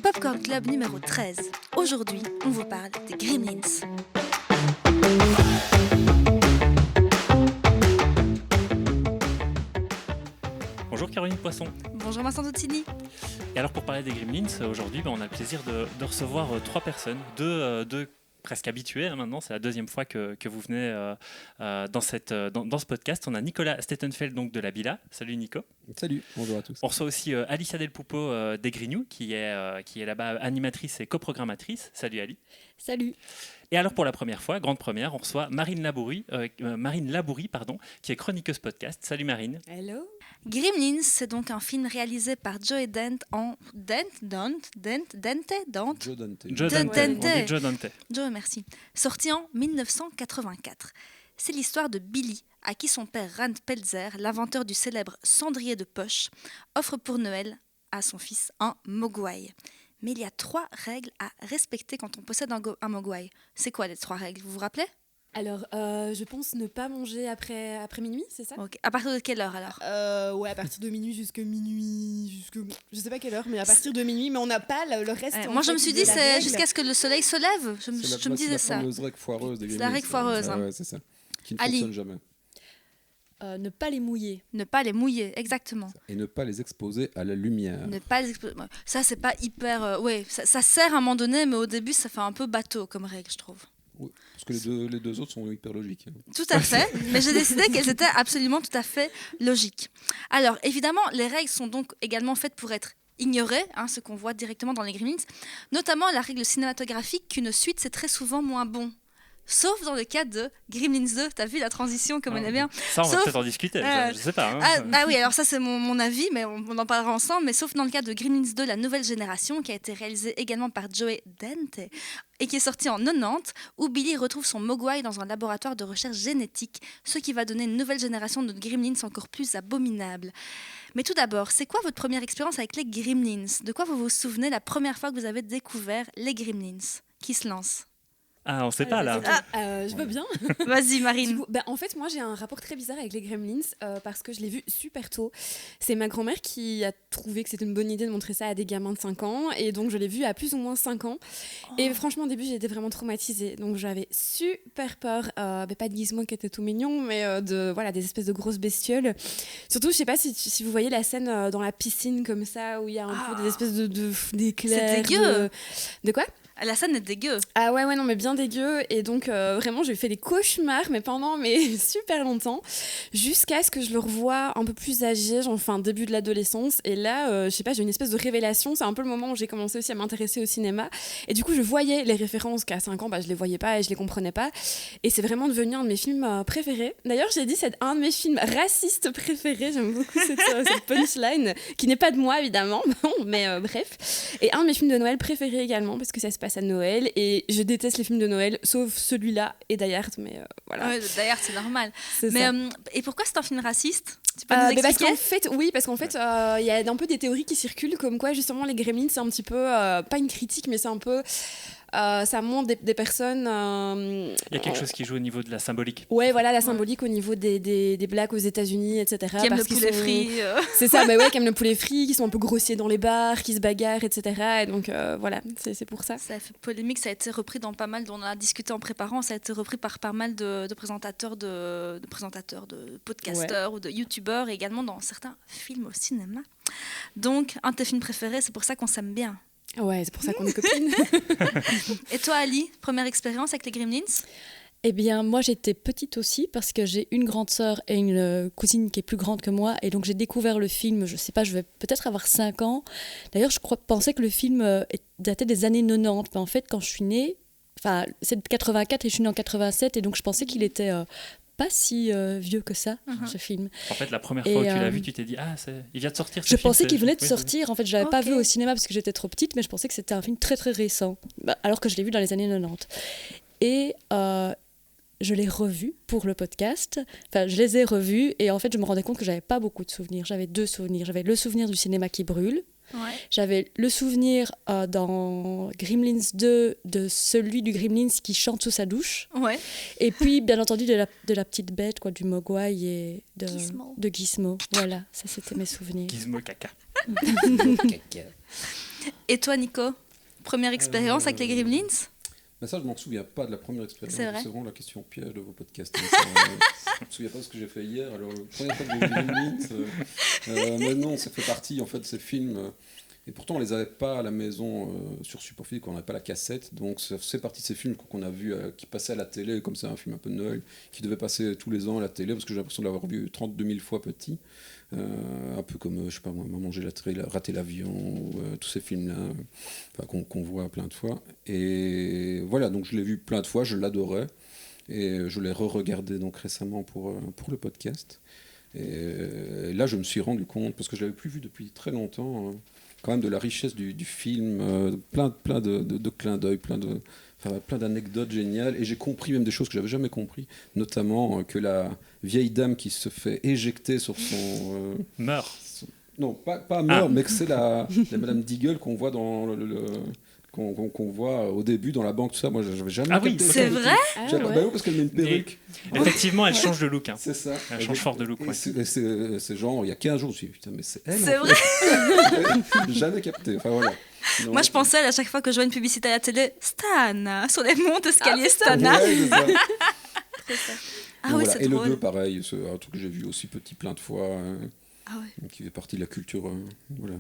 Popcorn Club numéro 13. Aujourd'hui, on vous parle des Gremlins. Bonjour Caroline Poisson. Bonjour Vincent Tottini. Et alors pour parler des Gremlins, aujourd'hui on a le plaisir de recevoir trois personnes, deux presque habitués maintenant, c'est la deuxième fois que vous venez dans ce podcast. On a Nicolas Stettenfeld donc, de la Bila. Salut Nico. Salut, bonjour à tous. On reçoit aussi Alicia Del Pupo des Grignoux qui est là-bas animatrice et coprogrammatrice. Salut Ali. Salut. Et alors pour la première fois, grande première, on reçoit Marine Labourie, qui est chroniqueuse podcast. Salut Marine. Hello. Gremlins, c'est donc un film réalisé par Joe Dante Joe, merci. Sorti en 1984. C'est l'histoire de Billy, à qui son père Rand Pelzer, l'inventeur du célèbre cendrier de poche, offre pour Noël à son fils un mogwai. Mais il y a 3 règles à respecter quand on possède un mogwai. C'est quoi les 3 règles, vous vous rappelez ? Alors, je pense ne pas manger après minuit, c'est ça ? Okay. À partir de quelle heure alors ? Ouais, à partir de minuit jusqu'à minuit, je sais pas quelle heure, mais à partir de minuit, mais on n'a pas le reste. Moi, je me suis dit, c'est règle. Jusqu'à ce que le soleil se lève. Je me disais ça. C'est la fameuse règle foireuse des Gremlins. C'est la règle foireuse. Ouais, c'est ça. Qui ne Ali. fonctionne jamais. Ne pas les mouiller. Ne pas les mouiller, exactement. Et ne pas les exposer à la lumière. Ne pas les exposer. Ça, c'est pas hyper. Ouais, ça sert à un moment donné, mais au début, ça fait un peu bateau comme règle, je trouve. Oui, parce que les deux autres sont hyper logiques. Tout à fait, mais j'ai décidé qu'elles étaient absolument tout à fait logiques. Alors, évidemment, les règles sont donc également faites pour être ignorées, ce qu'on voit directement dans les Gremlins, notamment la règle cinématographique qu'une suite, c'est très souvent moins bon. Sauf dans le cas de Gremlins 2, t'as vu la transition comme on est bien. Ça, on va peut-être en discuter, je sais pas. Oui, alors ça c'est mon avis, mais on en parlera ensemble. Mais sauf dans le cas de Gremlins 2, la nouvelle génération, qui a été réalisée également par Joe Dante et qui est sortie en 90, où Billy retrouve son mogwai dans un laboratoire de recherche génétique, ce qui va donner une nouvelle génération de Gremlins encore plus abominable. Mais tout d'abord, c'est quoi votre première expérience avec les Gremlins ? De quoi vous vous souvenez la première fois que vous avez découvert les Gremlins ? Qui se lance ? Ah, on sait pas là. Je veux bien. Vas-y Marine. Du coup, en fait, moi j'ai un rapport très bizarre avec les Gremlins parce que je l'ai vu super tôt. C'est ma grand-mère qui a trouvé que c'était une bonne idée de montrer ça à des gamins de 5 ans. Et donc je l'ai vu à plus ou moins 5 ans. Et franchement, au début, j'ai été vraiment traumatisée. Donc j'avais super peur. Pas de Gizmo qui était tout mignon, mais des espèces de grosses bestioles. Surtout, je sais pas si vous voyez la scène dans la piscine comme ça, où il y a un peu des espèces d'éclairs. C'est dégueu. De quoi ? La scène est dégueu. Ah ouais, non, mais bien dégueu. Et donc, vraiment, j'ai fait des cauchemars, mais pendant super longtemps, jusqu'à ce que je le revoie un peu plus âgé, début de l'adolescence. Et là, je sais pas, j'ai une espèce de révélation. C'est un peu le moment où j'ai commencé aussi à m'intéresser au cinéma. Et du coup, je voyais les références qu'à 5 ans, je les voyais pas et je les comprenais pas. Et c'est vraiment devenu un de mes films préférés. D'ailleurs, j'ai dit, c'est un de mes films racistes préférés. J'aime beaucoup cette punchline, qui n'est pas de moi, évidemment. Mais bref. Et un de mes films de Noël préférés également, parce que ça se passe à Noël, et je déteste les films de Noël, sauf celui-là et Die Hard, mais voilà. Ouais, Die Hard, c'est normal. C'est mais ça. Et pourquoi c'est un film raciste ? Tu peux nous expliquer ? parce qu'en fait, il y a un peu des théories qui circulent, comme quoi justement les Gremlins, c'est un petit peu, pas une critique, mais c'est un peu... ça montre des personnes... Il y a quelque chose qui joue au niveau de la symbolique. Ouais, voilà, la symbolique au niveau des blacks aux États-Unis, etc. Qui aiment le poulet frit. C'est ça, qui aiment le poulet frit, qui sont un peu grossiers dans les bars, qui se bagarrent, etc. Et donc, voilà, c'est pour ça. Ça a fait polémique, ça a été repris dans pas mal, on en a discuté en préparant, ça a été repris par pas mal de présentateurs, de podcasteurs ou de youtubeurs, et également dans certains films au cinéma. Donc, un de tes films préférés, c'est pour ça qu'on s'aime bien. Ouais, c'est pour ça qu'on est copines. Et toi, Ali, première expérience avec les Gremlins ? Eh bien, moi, j'étais petite aussi parce que j'ai une grande sœur et une cousine qui est plus grande que moi. Et donc, j'ai découvert le film, je sais pas, je vais peut-être avoir 5 ans. D'ailleurs, je pensais que le film datait des années 90. Mais en fait, quand je suis née, c'est de 84 et je suis née en 87. Et donc, je pensais qu'il était... pas si vieux que ça, ce film. En fait, la première fois où tu l'as vu, tu t'es dit il vient de sortir ce film. Je pensais qu'il venait de sortir. En fait, je l'avais pas Ok. vu au cinéma parce que j'étais trop petite, mais je pensais que c'était un film très très récent, alors que je l'ai vu dans les années 90. Et je l'ai revu pour le podcast. Enfin, je les ai revus et en fait, je me rendais compte que j'avais pas beaucoup de souvenirs. J'avais 2 souvenirs. J'avais le souvenir du cinéma qui brûle Ouais. J'avais le souvenir dans Gremlins 2 de celui du Gremlins qui chante sous sa douche. Ouais. Et puis, bien entendu, de la petite bête, quoi, du Mogwai et Gizmo. de Gizmo. Voilà, ça c'était mes souvenirs. Gizmo caca. Et toi, Nico, première expérience avec les Gremlins? Mais ça, je m'en souviens pas de la première expérience. C'est vrai. C'est vraiment la question piège de vos podcasts. Je me souviens pas de ce que j'ai fait hier. Alors, la première fois que j'ai vu Gremlins, mais non, ça fait partie en fait de ces films. Et pourtant, on les avait pas à la maison sur support physique, on n'avait pas la cassette. Donc, ça fait partie de ces films qu'on a vus, qui passaient à la télé, comme c'est un film un peu de Noël, qui devait passer tous les ans à la télé, parce que j'ai l'impression de l'avoir vu 32 000 fois petit. Un peu comme, je sais pas moi, Maman, j'ai raté l'avion, ou tous ces films-là, qu'on voit plein de fois. Et voilà, donc je l'ai vu plein de fois, je l'adorais. Et je l'ai re-regardé donc récemment pour le podcast. Et là, je me suis rendu compte, parce que je l'avais plus vu depuis très longtemps, quand même de la richesse du film, plein de clins d'œil, plein d'anecdotes géniales. Et j'ai compris même des choses que j'avais jamais compris, notamment que la vieille dame qui se fait éjecter sur son... Meurt. Non, pas mort, mais que c'est la Madame Deagle qu'on voit dans qu'on voit au début dans la banque, tout ça. Moi, j'avais jamais Ah oui, capté ça. c'est vrai? Bah oui, parce qu'elle met une perruque. Effectivement, elle change de look. Hein. C'est ça. Elle change fort de look. Et Ouais. c'est genre, il y a 15 jours, je me suis dit, putain, mais c'est elle. C'est en vrai? fait. Jamais capté. Enfin, voilà. Donc, Moi, je pensais à chaque fois que je vois une publicité à la télé, Stan, sur les monts d'escalier Stana. ouais, c'est ça. Ah Donc oui, voilà. c'est Et drôle. le 2, pareil, c'est un truc que j'ai vu aussi petit plein de fois, Ah ouais. qui fait partie de la culture voilà,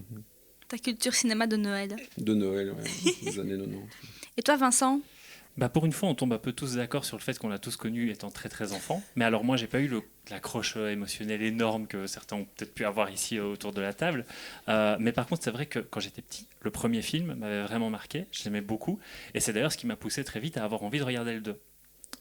Ta culture cinéma de Noël. de Noël, ouais, des années 90. Et toi, Vincent? Bah pour une fois, on tombe un peu tous d'accord sur le fait qu'on l'a tous connu étant très très enfant. Mais alors moi, j'ai pas eu l'accroche émotionnelle énorme que certains ont peut-être pu avoir ici autour de la table. Mais par contre, c'est vrai que quand j'étais petit, le premier film m'avait vraiment marqué. Je l'aimais beaucoup. Et c'est d'ailleurs ce qui m'a poussé très vite à avoir envie de regarder le 2.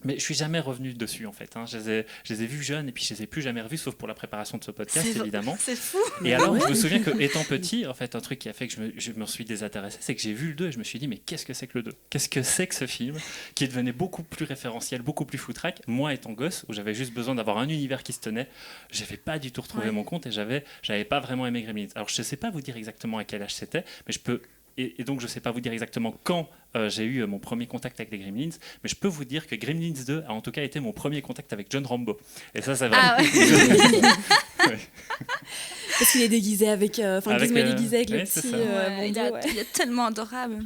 Mais je suis jamais revenu dessus en fait. Hein. Je les ai vus jeunes et puis je les ai plus jamais revus, sauf pour la préparation de ce podcast évidemment. C'est fou. Et alors, je me souviens que étant petit, en fait, un truc qui a fait que je me suis désintéressé, c'est que j'ai vu le 2 et je me suis dit, mais qu'est-ce que c'est que le 2 ? Qu'est-ce que c'est que ce film qui devenait beaucoup plus référentiel, beaucoup plus foutraque ? Moi, étant gosse, où j'avais juste besoin d'avoir un univers qui se tenait, j'avais pas du tout retrouvé mon compte et j'avais pas vraiment aimé Gremlins. Alors, je sais pas vous dire exactement à quel âge c'était, mais je peux. Et donc, je ne sais pas vous dire exactement quand j'ai eu mon premier contact avec les Gremlins, mais je peux vous dire que Gremlins 2 a en tout cas été mon premier contact avec John Rambo. Et ça, c'est vrai. Ah ouais. Ouais. Parce qu'il est déguisé avec. Enfin, Gizmo est déguisé avec le ouais, c'est petit. ça. Ouais, bandeau, ouais. il est tellement adorable.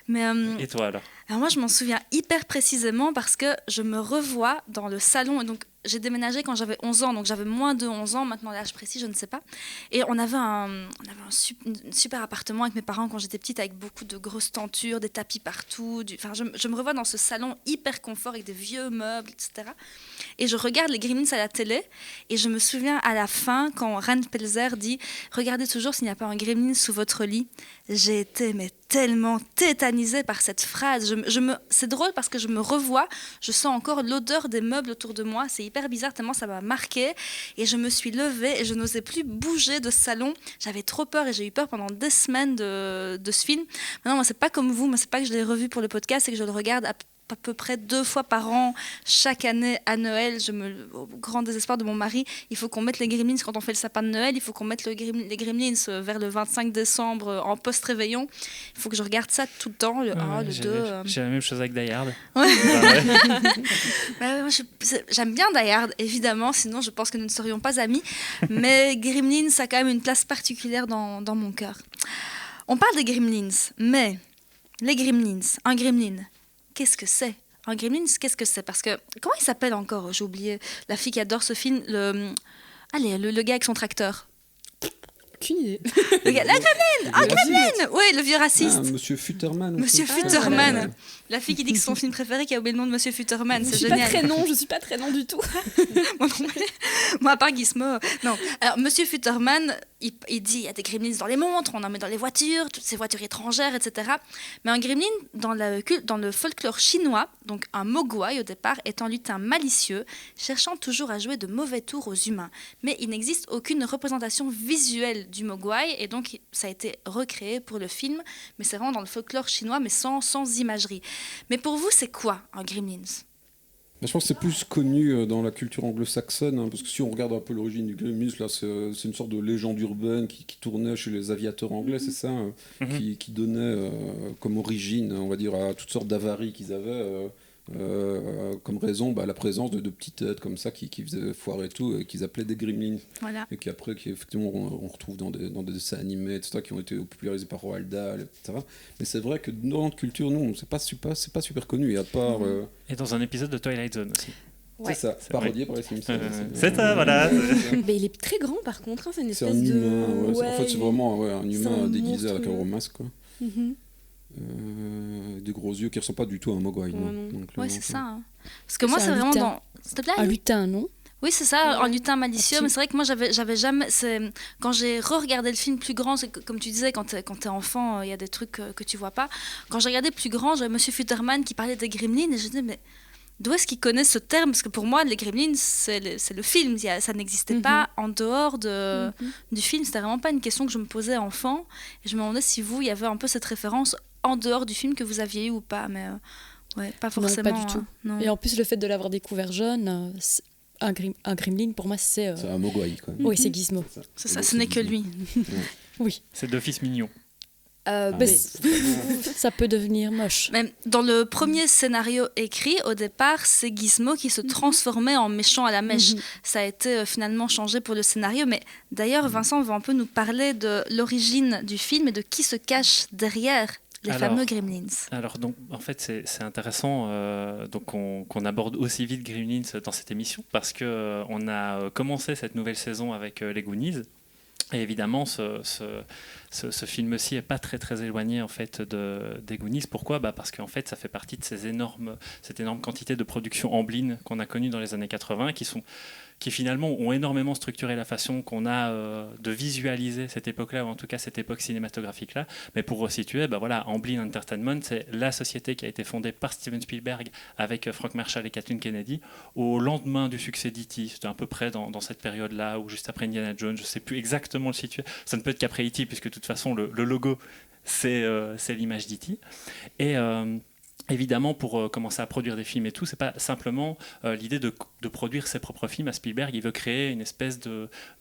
Mais Et toi alors ? alors moi, je m'en souviens hyper précisément parce que je me revois dans le salon. Et donc, j'ai déménagé quand j'avais 11 ans, donc j'avais moins de 11 ans, maintenant l'âge précis, je ne sais pas. Et on avait un super appartement avec mes parents quand j'étais petite, avec beaucoup de grosses tentures, des tapis partout. Enfin, je me revois dans ce salon hyper confort avec des vieux meubles, etc. Et je regarde les Gremlins à la télé et je me souviens à la fin quand Rand Pelzer dit « Regardez toujours s'il n'y a pas un Gremlin sous votre lit ». J'ai été mais tellement tétanisée par cette phrase. C'est drôle parce que je me revois, je sens encore l'odeur des meubles autour de moi. C'est hyper bizarre tellement ça m'a marqué. Et je me suis levée et je n'osais plus bouger de ce salon. J'avais trop peur et j'ai eu peur pendant des semaines de ce film. Maintenant, moi, c'est pas comme vous. Moi, c'est pas que je l'ai revu pour le podcast, c'est que je le regarde à peu près 2 fois par an, chaque année à Noël. Au grand désespoir de mon mari, il faut qu'on mette les Gremlins quand on fait le sapin de Noël. Il faut qu'on mette les Gremlins vers le 25 décembre en post-réveillon. Il faut que je regarde ça tout le temps, le 1, le 2. J'ai la même chose avec Die Hard. Ouais. Bah ouais. Moi, j'aime bien Die Hard, évidemment, sinon je pense que nous ne serions pas amis. Mais Gremlins, ça a quand même une place particulière dans mon cœur. On parle des Gremlins, mais les Gremlins, un Gremlin, qu'est-ce que c'est ? Un Gremlins, qu'est-ce que c'est ? Parce que, comment il s'appelle encore ? J'ai oublié. La fille qui adore ce film, le gars avec son tracteur. Aucune idée. La Gremlin ! Un Gremlin ! Oui, le vieux raciste. Monsieur Futterman. Monsieur Futterman. La fille qui dit que c'est son film préféré, qui a oublié le nom de Monsieur Futterman. C'est génial. Je suis pas très non du tout. Moi non plus. Moi, à part Gizmo. Non. Alors, Monsieur Futterman, il dit il y a des gremlins dans les montres, on en met dans les voitures, toutes ces voitures étrangères, etc. Mais un gremlin, dans le folklore chinois, donc un mogwai au départ, est un lutin malicieux, cherchant toujours à jouer de mauvais tours aux humains. Mais il n'existe aucune représentation visuelle du mogwai, et donc ça a été recréé pour le film, mais c'est vraiment dans le folklore chinois, mais sans imagerie. Mais pour vous, c'est quoi un gremlins ? Je pense que c'est plus connu dans la culture anglo-saxonne, hein, parce que si on regarde un peu l'origine du Gremlins, là, c'est une sorte de légende urbaine qui tournait chez les aviateurs anglais, c'est ça, qui donnait comme origine, on va dire, à toutes sortes d'avaries qu'ils avaient, comme raison la présence de petites têtes comme ça qui faisaient foirer tout, et qu'ils appelaient des Gremlins. Voilà. Et qu'après, effectivement, on retrouve dans des dessins animés, etc., qui ont été popularisés par Roald Dahl, etc. Mais c'est vrai que dans notre culture, nous, c'est pas super connu, et à part... Et dans un épisode de Twilight Zone aussi. C'est ça, parodié par les Simpsons. C'est ça, voilà. Mais il est très grand par contre, hein, c'est une C'est espèce un de... humain, en fait c'est vraiment un humain un déguisé avec un monstre. gros masque, quoi. Des gros yeux qui ressemblent pas du tout à un Mogwai. Non. Ouais, c'est ça. Hein. Parce que moi, C'est c'est un vraiment lutin. dans... S'il te plaît, Un Annie. lutin, non? Oui, c'est ça, en lutin malicieux. Absolument. Mais c'est vrai que moi, j'avais jamais. Quand j'ai re-regardé le film plus grand, comme tu disais, quand t'es enfant, il y a des trucs que tu vois pas. Quand j'ai regardé plus grand, j'avais Monsieur Futterman qui parlait des gremlins et je me disais, mais d'où est-ce qu'il connaît ce terme? Parce que pour moi, les gremlins, c'est le film. Ça n'existait pas en dehors du film. C'était vraiment pas une question que je me posais enfant. Et je me demandais si vous, il y avait un peu cette référence en dehors du film que vous aviez eu ou pas. Mais ouais, pas forcément. pas du tout. Non. Et en plus, le fait de l'avoir découvert jeune, un gremlin, pour moi, c'est... C'est un Mogwai, quoi. Oui, c'est Gizmo. C'est ça, ce n'est que lui. Oui. C'est d'office mignon. Mais ça peut devenir moche. Mais dans le premier scénario écrit, au départ, c'est Gizmo qui se transformait en méchant à la mèche. Ça a été finalement changé pour le scénario. Mais d'ailleurs, Vincent va un peu nous parler de l'origine du film et de qui se cache derrière les fameux Gremlins. Alors, donc, en fait, c'est intéressant donc qu'on aborde aussi vite Gremlins dans cette émission parce qu'on a commencé cette nouvelle saison avec les Goonies. Et évidemment, ce film-ci n'est pas très, très éloigné en fait, des Goonies. Pourquoi ? Parce qu'en fait, ça fait partie de cette énorme quantité de production Amblin qu'on a connue dans les années 80 qui finalement ont énormément structuré la façon qu'on a de visualiser cette époque-là, ou en tout cas cette époque cinématographique-là. Mais pour resituer, Amblin Entertainment, c'est la société qui a été fondée par Steven Spielberg avec Frank Marshall et Kathleen Kennedy au lendemain du succès d'E.T. C'était à peu près dans cette période-là, ou juste après Indiana Jones, je ne sais plus exactement le situer. Ça ne peut être qu'après E.T., puisque de toute façon, le logo, c'est l'image d'E.T. Et... évidemment, pour commencer à produire des films et tout, c'est pas simplement l'idée de produire ses propres films. À Spielberg, il veut créer une espèce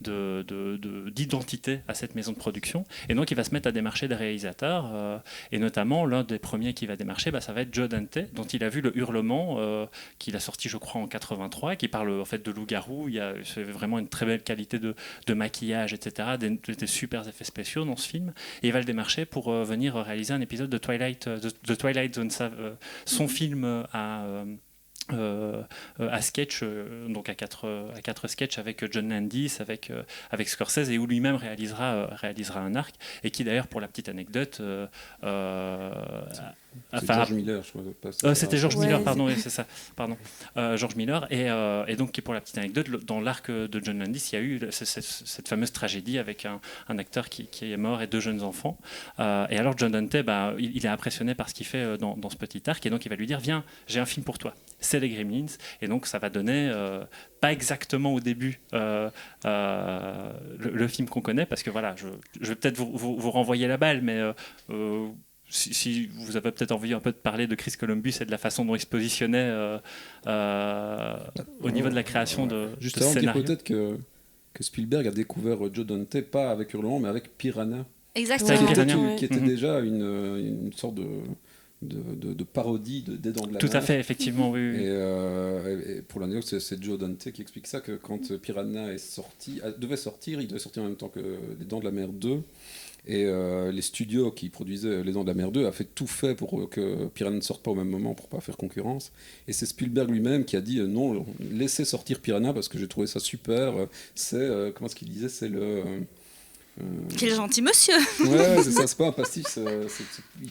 d'identité à cette maison de production. Et donc, il va se mettre à démarcher des réalisateurs. Et notamment, l'un des premiers qui va démarcher, ça va être Joe Dante, dont il a vu Le Hurlement, qu'il a sorti, je crois, en 83, qui parle en fait de loup-garou. C'est vraiment une très belle qualité de maquillage, etc., des super effets spéciaux dans ce film. Et il va le démarcher pour venir réaliser un épisode de Twilight Zone. Son film à sketch, donc à quatre sketchs avec John Landis, avec Scorsese, et où lui-même réalisera un arc, et qui d'ailleurs, pour la petite anecdote, c'est George Miller, je crois. C'était George Miller, pardon, oui, c'est ça. Pardon. George Miller, et donc, pour la petite anecdote, dans l'arc de John Landis, il y a eu cette fameuse tragédie avec un acteur qui est mort et 2 jeunes enfants. Et alors, Joe Dante, il est impressionné par ce qu'il fait dans ce petit arc, et donc il va lui dire, viens, j'ai un film pour toi. C'est les Gremlins, et donc ça va donner, pas exactement au début, le film qu'on connaît, parce que voilà, je vais peut-être vous renvoyer la balle, mais si vous avez peut-être envie un peu de parler de Chris Columbus et de la façon dont il se positionnait au niveau de la création de juste avant, scénario. Peut-être que Spielberg a découvert Joe Dante pas avec Hurlement, mais avec Piranha. Exactement. Qui était déjà une sorte de parodie des Dents de la Tout Mer. à fait, effectivement, oui. Et pour l'anecdote, c'est Joe Dante qui explique ça, que quand Piranha devait sortir, il devait sortir en même temps que Les Dents de la Mer 2. Et les studios qui produisaient Les Dents de la Mer 2 a fait tout fait pour que Piranha ne sorte pas au même moment pour pas faire concurrence. Et c'est Spielberg lui-même qui a dit non, laissez sortir Piranha parce que j'ai trouvé ça super. C'est comment est-ce qu'il disait, c'est le Quel gentil monsieur. Ouais, c'est ça, c'est pas un pastiche, c'est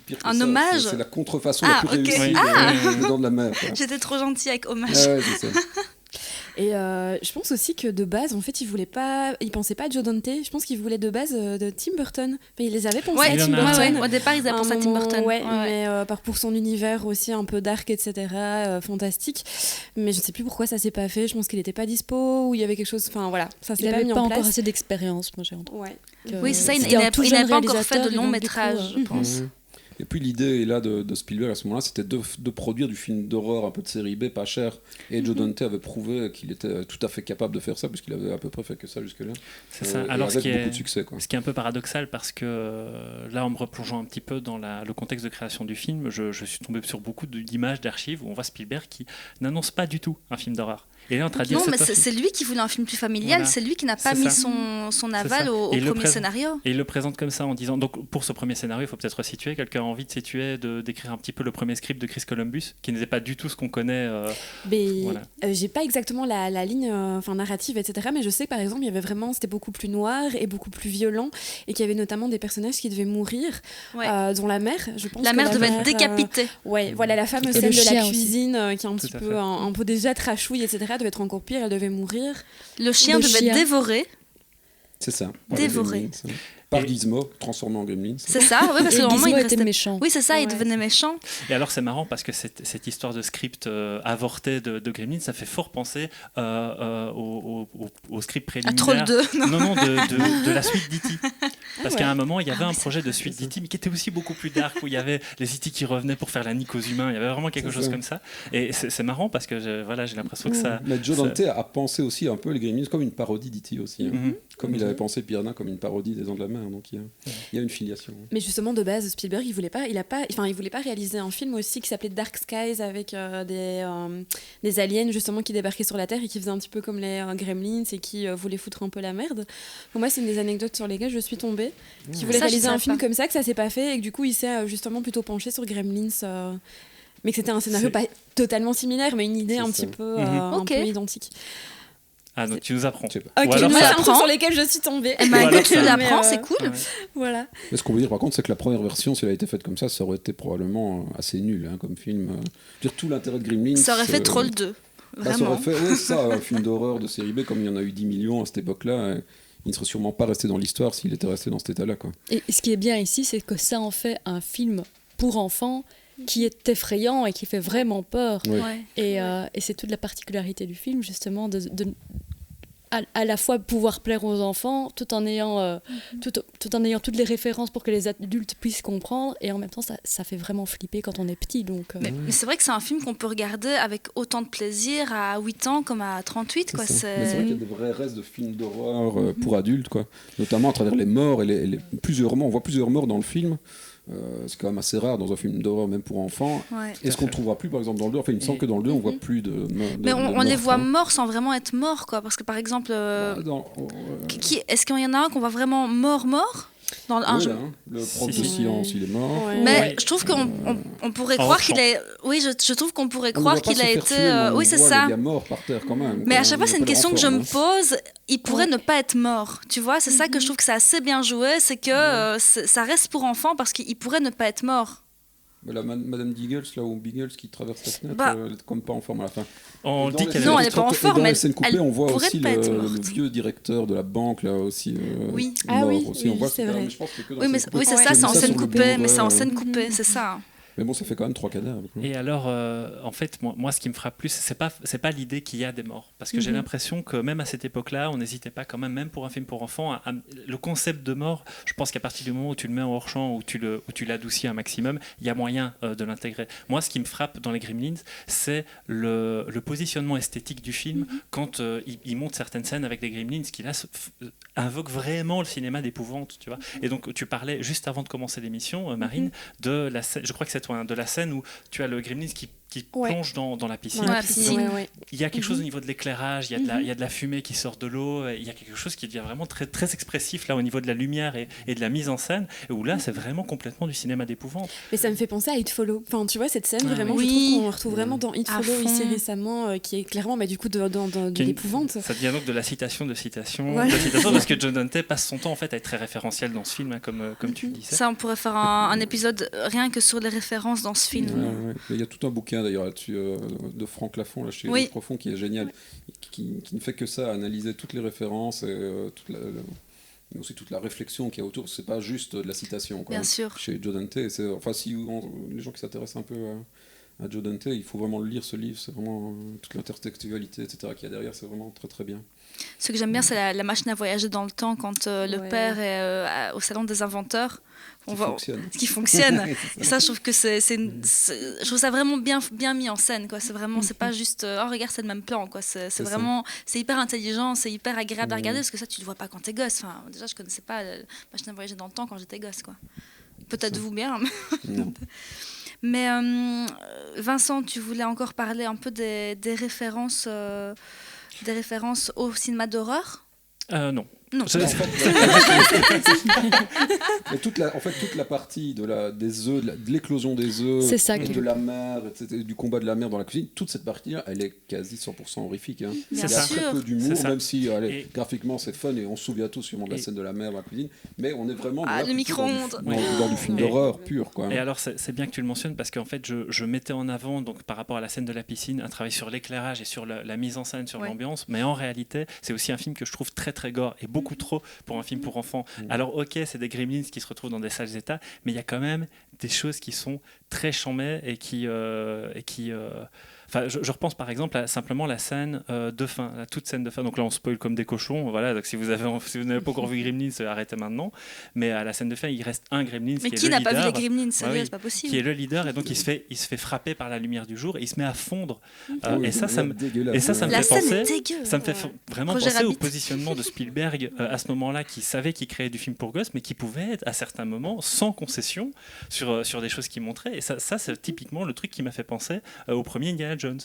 pire que un ça. hommage. C'est la contrefaçon la plus réussie des Dents de la Mer. J'étais trop gentille avec hommage. Ouais, c'est ça. Et je pense aussi que de base, en fait, il pensait pas à Joe Dante. Je pense qu'il voulait de base de Tim Burton. Enfin, il les avait pensé à Tim Burton. Au départ, ils avaient pensé à Tim Burton. Mais pour son univers aussi un peu dark, etc., fantastique. Mais je sais plus pourquoi ça s'est pas fait. Je pense qu'il était pas dispo ou il y avait quelque chose. Enfin voilà, ça s'est pas mis en place. Il avait pas encore assez d'expérience, moi j'ai entendu. Oui, c'est ça. Il n'avait pas encore fait de long métrage, je pense. Et puis l'idée là de Spielberg à ce moment-là, c'était de produire du film d'horreur un peu de série B, pas cher. Et Joe Dante avait prouvé qu'il était tout à fait capable de faire ça, puisqu'il avait à peu près fait que ça jusque-là. C'est ça. Et Alors, avec beaucoup de succès, quoi. ce qui est un peu paradoxal, parce que là, en me replongeant un petit peu dans le contexte de création du film, je suis tombé sur beaucoup d'images, d'archives où on voit Spielberg qui n'annonce pas du tout un film d'horreur. Et là, on traduit Non, mais c'est lui qui voulait un film plus familial, Voilà. c'est lui qui n'a pas C'est mis ça. son aval ça. au Et le premier scénario. Et il le présente comme ça en disant, donc pour ce premier scénario, il faut peut-être resituer, quelqu'un a envie de situer, d'écrire un petit peu le premier script de Chris Columbus, qui n'était pas du tout ce qu'on connaît. Mais Voilà. j'ai pas exactement la ligne narrative, etc. Mais je sais que par exemple, il y avait vraiment, c'était beaucoup plus noir et beaucoup plus violent, et qu'il y avait notamment des personnages qui devaient mourir, Ouais. dont la mère, je pense. La que mère devait être mère, décapitée. Ouais, voilà la fameuse Et scène le de la chien aussi. cuisine qui est un Tout petit à peu fait. un peu déjà trashouille, etc. devait être encore pire, elle devait mourir. Le chien Le devait chien. être dévoré. C'est ça. Dévoré. Par Et- Gizmo, transformé en Gremlins. C'est ça, ouais, parce Et que normalement, il Gizmo était restait... méchant. Oui, c'est ça, il Ouais. devenait méchant. Et alors c'est marrant parce que cette histoire de script avorté de Gremlins, ça fait fort penser au script À préliminaire. Troll 2. Non, de la suite d'E.T. Parce ouais. qu'à un moment, il y avait Ah un oui, projet de suite d'E.T. mais qui était aussi beaucoup plus dark, où il y avait les E.T. qui revenaient pour faire la nique aux humains. Il y avait vraiment quelque C'est chose ça. comme ça. Et c'est marrant parce que j'ai l'impression que ça... Mais Joe ça- Dante a pensé aussi un peu les Gremlins comme une parodie d'E.T. aussi. Hein. Mhm. Comme il avait pensé Piranha comme une parodie des Dents de la Mer. Donc il y a une filiation. Mais justement, de base, Spielberg, il voulait pas réaliser un film aussi qui s'appelait Dark Skies avec des aliens justement qui débarquaient sur la Terre et qui faisaient un petit peu comme les Gremlins et qui voulaient foutre un peu la merde. Pour moi, c'est une des anecdotes sur lesquelles je suis tombée. Qui voulait Ça, je réaliser un savais film pas. comme ça, que ça s'est pas fait et que du coup, il s'est justement plutôt penché sur Gremlins. Mais que c'était un scénario pas totalement similaire, mais une idée C'est un ça. petit peu, Mhm. un Ok. peu identique. Ah, donc tu nous apprends. Je sais pas. Ok, Ou alors moi, ça c'est un truc apprend. sur lesquels je suis tombée. Eh ben, Ou alors écoute, tu ça- l'apprends, Mais, c'est cool. Ouais. Voilà. Mais ce qu'on veut dire par contre, c'est que la première version, si elle a été faite comme ça aurait été probablement assez nul comme film. Je veux dire, tout l'intérêt de Gremlins. Ça aurait fait Troll 2. Bah, ça Vraiment. aurait fait, ouais, c'est ça, un film d'horreur de série B, comme il y en a eu 10 millions à cette époque-là. Il ne serait sûrement pas resté dans l'histoire s'il était resté dans cet état-là. Quoi. Et ce qui est bien ici, c'est que ça en fait un film pour enfants qui est effrayant et qui fait vraiment peur. Ouais. Ouais. Et c'est toute la particularité du film, justement, à la fois pouvoir plaire aux enfants tout en ayant, tout en ayant toutes les références pour que les adultes puissent comprendre. Et en même temps, ça fait vraiment flipper quand on est petit. Donc, Mais c'est vrai que c'est un film qu'on peut regarder avec autant de plaisir à 8 ans comme à 38. Quoi. C'est ça. Mais c'est vrai qu'il y a des vrais restes de films d'horreur pour adultes, quoi. Notamment à travers les morts. Et plusieurs morts. On voit plusieurs morts dans le film. C'est quand même assez rare dans un film d'horreur, même pour enfants. Ouais. Est-ce qu'on ne trouvera plus, par exemple, dans le 2 Enfin, il me semble que dans le 2, on voit plus de Mais on les morts, voit hein. morts sans vraiment être morts. Quoi. Parce que par exemple, est-ce qu'il y en a un qu'on voit vraiment mort dans un Oui, jeu. là, hein, le prof Si, de si. science, il est mort. Ouais. Mais Ouais. je trouve qu'on pourrait En croire hors-champ. qu'il est. Oui, je trouve qu'on pourrait On ne croire voit pas qu'il se a faire été. tuer, mais on Oui, c'est voit ça. le gars mort par terre quand même. Mais quoi. à chaque Il fois, y a c'est pas une de question que je renfort, me hein. pose. Il pourrait ne pas être mort. Tu vois, c'est ça que je trouve que c'est assez bien joué. C'est que ça reste pour enfants parce qu'il pourrait ne pas être mort. Mais la Madame Diggles, là, ou Biggles qui traverse la fenêtre, Bah. elle est comme pas en forme à la fin. On Et dans dit les qu'elle Non, scènes elle est pas en coupées- forme, et dans mais les scènes coupées, elle on voit pourrait aussi pas être le morte. vieux directeur de la banque, là aussi. Oui. Ah mort oui, aussi. oui, on voit c'est ça, vrai. mais je pense que que dans Oui, mais scènes oui, coupées. c'est Ouais. ça, J'ai c'est vu en ça scène sur le coupée. Mais c'est en Blu-ray, scène coupée, c'est ça. Mais bon, ça fait quand même 3 cadavres. quoi. Et alors, en fait, moi, ce qui me frappe plus, c'est pas l'idée qu'il y a des morts. Parce que j'ai l'impression que même à cette époque-là, on n'hésitait pas quand même pour un film pour enfants, le concept de mort, je pense qu'à partir du moment où tu le mets en hors-champ, où tu l'adoucis un maximum, il y a moyen de l'intégrer. Moi, ce qui me frappe dans les Gremlins, c'est le positionnement esthétique du film quand il monte certaines scènes avec des Gremlins qui, là, invoquent vraiment le cinéma d'épouvante, tu vois. Et donc, tu parlais, juste avant de commencer l'émission, Marine, de la scène, je crois que c'est toi, hein, de la scène où tu as le Gremlins qui Ouais. plonge dans la piscine. Dans la piscine. Ouais, ouais. Il y a quelque chose au niveau de l'éclairage, il y a de la fumée qui sort de l'eau, il y a quelque chose qui devient vraiment très, très expressif là au niveau de la lumière et de la mise en scène, et où là c'est vraiment complètement du cinéma d'épouvante. Mais ça me fait penser à It Follow. Enfin, tu vois, cette scène, Ah vraiment, oui. je trouve qu'on retrouve vraiment dans It À Follow fond. ici récemment, qui est clairement du coup de Qui est une- l'épouvante. Ça devient donc de la citation de citation, Ouais. de citation, parce que John Dante passe son temps en fait à être très référentiel dans ce film, hein, comme tu le disais. Ça, on pourrait faire un épisode rien que sur les références dans ce film. Ouais, ouais. Il y a tout un bouquin d'ailleurs là-dessus de Franck Lafont là, chez Oui. Rouge Profond qui est génial, qui ne fait que ça, analyser toutes les références et mais aussi toute la réflexion qu'il y a autour. C'est pas juste de la citation. Quoi. Bien sûr. Chez Joe Dante, les gens qui s'intéressent un peu à Joe Dante. Il faut vraiment le lire, ce livre. C'est vraiment toute l'intertextualité, etc. qu'il y a derrière. C'est vraiment très très bien. Ce que j'aime bien, c'est la machine à voyager dans le temps quand le père est au salon des inventeurs. Ce qui fonctionne. Et ça, je trouve que je trouve ça vraiment bien mis en scène, quoi. C'est vraiment, c'est pas juste regarde, c'est le même plan, quoi. C'est vraiment, c'est hyper intelligent, c'est hyper agréable à regarder parce que ça, tu le vois pas quand t'es gosse. Enfin, déjà, je connaissais pas la machine à voyager dans le temps quand j'étais gosse, quoi. Peut-être vous bien. Non. Mais Vincent, tu voulais encore parler un peu des références au cinéma d'horreur? Non. Non. Toute la partie des œufs, de l'éclosion des œufs, de la mer, etc., du combat de la mer dans la cuisine, toute cette partie-là, elle est quasi 100% horrifique. Hein. Il y a très peu d'humour, même si graphiquement c'est fun et on se souvient tous sûrement de la scène de la mer dans la cuisine, mais on est vraiment le micro-ondes. Dans du film d'horreur pur. Quoi. Et alors c'est bien que tu le mentionnes parce qu'en fait je mettais en avant, donc, par rapport à la scène de la piscine, un travail sur l'éclairage et sur la mise en scène, sur l'ambiance, mais en réalité c'est aussi un film que je trouve très très gore et beaucoup trop pour un film pour enfants. Alors ok, c'est des gremlins qui se retrouvent dans des sales états, mais il y a quand même des choses qui sont très chambées et qui enfin, je repense par exemple à simplement la scène de fin, la toute scène de fin. Donc là, on spoil comme des cochons. Voilà, donc si vous n'avez pas encore vu Gremlins, arrêtez maintenant. Mais à la scène de fin, il reste un Gremlins qui est le leader. Mais qui n'a pas vu les Gremlins, sérieux, c'est pas possible. Qui est le leader et donc il se fait frapper par la lumière du jour et il se met à fondre. Et ça me fait penser. Ça me fait vraiment penser au positionnement de Spielberg à ce moment-là, qui savait qu'il créait du film pour gosses, mais qui pouvait être à certains moments sans concession sur des choses qu'il montrait. Et ça c'est typiquement le truc qui m'a fait penser au premier Indiana Jones.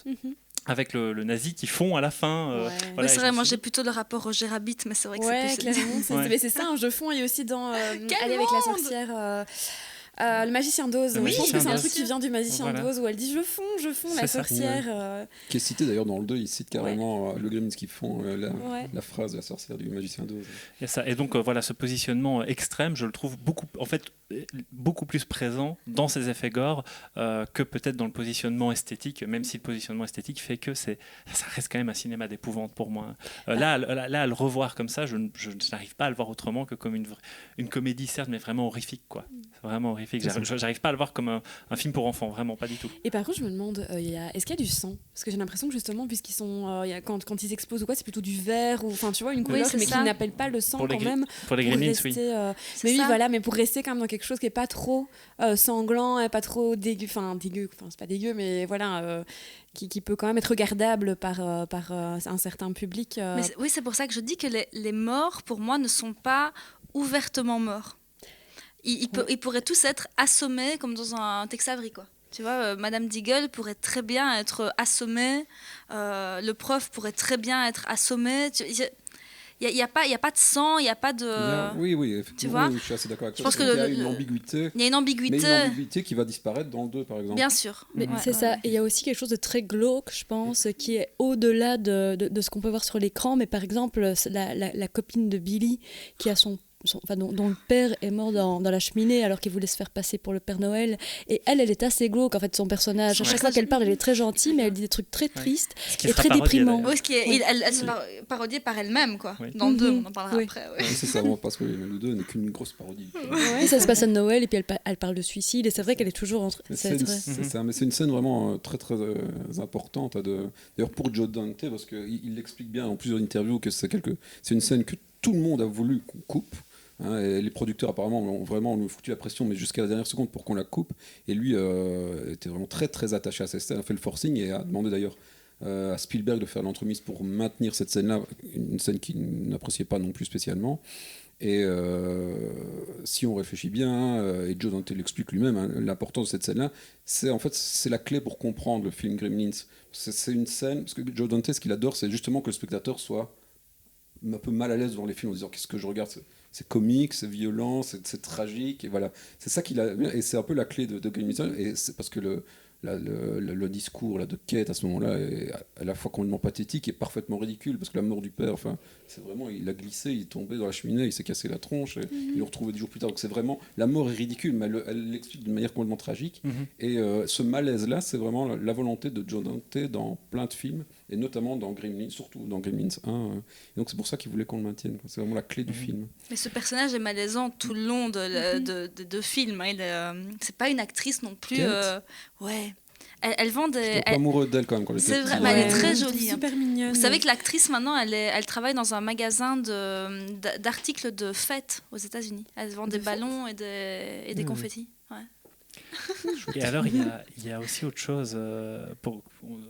Avec le nazi qui fond à la fin. Voilà, c'est vrai, moi j'ai plutôt le rapport Roger Rabbit, mais c'est vrai que c'est plus... Mais c'est ça, un jeu fond, et aussi dans Aller avec la sorcière... le magicien d'Oz. Je pense que c'est un truc qui vient du magicien d'Oz où elle dit je fonds la sorcière. Qui est cité d'ailleurs dans le 2, il cite carrément le Gremlins qui font la phrase de la sorcière du magicien d'Oz. Et donc voilà, ce positionnement extrême, je le trouve beaucoup plus présent dans ces effets gore que peut-être dans le positionnement esthétique, même si le positionnement esthétique fait que ça reste quand même un cinéma d'épouvante pour moi. Là, à le revoir comme ça, je n'arrive pas à le voir autrement que comme une comédie, certes, mais vraiment horrifique, quoi. C'est vraiment horrifique. J'arrive pas à le voir comme un film pour enfants, vraiment pas du tout. Et par contre, je me demande, est-ce qu'il y a du sang? Parce que j'ai l'impression que justement, puisqu'ils sont, quand ils explosent ou quoi, c'est plutôt du verre ou, enfin, tu vois, une couleur, mais qui n'appelle pas le sang quand même. Pour les Gremlins, oui. Mais oui, voilà, mais pour rester quand même dans quelque chose qui est pas trop sanglant et pas trop dégueu, enfin c'est pas dégueu, mais voilà. Qui peut quand même être regardable par un certain public. Oui, c'est pour ça que je dis que les morts, pour moi, ne sont pas ouvertement morts. Ils pourraient tous être assommés comme dans un Tex Avery, quoi. Tu vois, Madame Deagle pourrait très bien être assommée, le prof pourrait très bien être assommé. Il n'y a pas de sang, il n'y a pas de... Oui, effectivement. Tu vois, je suis assez d'accord avec toi. Je pense qu'il y a une ambiguïté. Il y a une ambiguïté. Mais une ambiguïté qui va disparaître dans le 2, par exemple. Bien sûr. C'est ça. Et il y a aussi quelque chose de très glauque, je pense, qui est au-delà de ce qu'on peut voir sur l'écran. Mais par exemple, la copine de Billy qui a dont le père est mort dans la cheminée alors qu'il voulait se faire passer pour le Père Noël, et elle est assez glauque en fait, son personnage. À chaque fois qu'elle parle, elle est très gentille, mais elle dit des trucs très tristes et très déprimants. Oui, elle se parodiée par elle-même, quoi. Dans le 2, on en parlera après. Oui, c'est ça, parce que le 2 n'est qu'une grosse parodie. Et ça se passe à Noël, et puis elle parle de suicide, et c'est vrai qu'elle est toujours entre... Mais c'est une scène vraiment très très importante. D'ailleurs pour Joe Dante, parce qu'il l'explique bien en plusieurs interviews que c'est une scène que tout le monde a voulu qu'on coupe. Et les producteurs apparemment ont vraiment foutu la pression, mais jusqu'à la dernière seconde pour qu'on la coupe. Et lui était vraiment très très attaché à cette scène, a fait le forcing et a demandé d'ailleurs à Spielberg de faire l'entremise pour maintenir cette scène-là, une scène qu'il n'appréciait pas non plus spécialement. Et si on réfléchit bien, et Joe Dante l'explique lui-même, l'importance de cette scène-là, c'est la clé pour comprendre le film Gremlins. C'est une scène, parce que Joe Dante, ce qu'il adore, c'est justement que le spectateur soit un peu mal à l'aise devant les films en disant qu'est-ce que je regarde, c'est comique, c'est violent, c'est tragique, et voilà, c'est ça qu'il a, et c'est un peu la clé de Gremlins, et c'est parce que le discours de Kate à ce moment-là est à la fois complètement pathétique et parfaitement ridicule, parce que la mort du père, c'est vraiment, il a glissé, il est tombé dans la cheminée, il s'est cassé la tronche, et il le retrouvait 10 jours plus tard. Donc c'est vraiment, la mort est ridicule, mais elle l'explique d'une manière complètement tragique. Et ce malaise-là, c'est vraiment la volonté de Joe Dante dans plein de films, et notamment dans Gremlins, surtout dans Gremlins 1. Et donc c'est pour ça qu'il voulait qu'on le maintienne, quoi. C'est vraiment la clé du film. Mais ce personnage est malaisant tout le long de film. C'est pas une actrice non plus. Ouais. Elle vend J'étais des. un peu amoureux d'elle quand même quand j'étais C'est vrai, petit. mais elle est Ouais. très jolie. Super mignonne. Vous savez que l'actrice maintenant, elle travaille dans un magasin d'articles de fête aux États-Unis. Elle vend des ballons et des confettis. Ouais. Et alors, il y a aussi autre chose,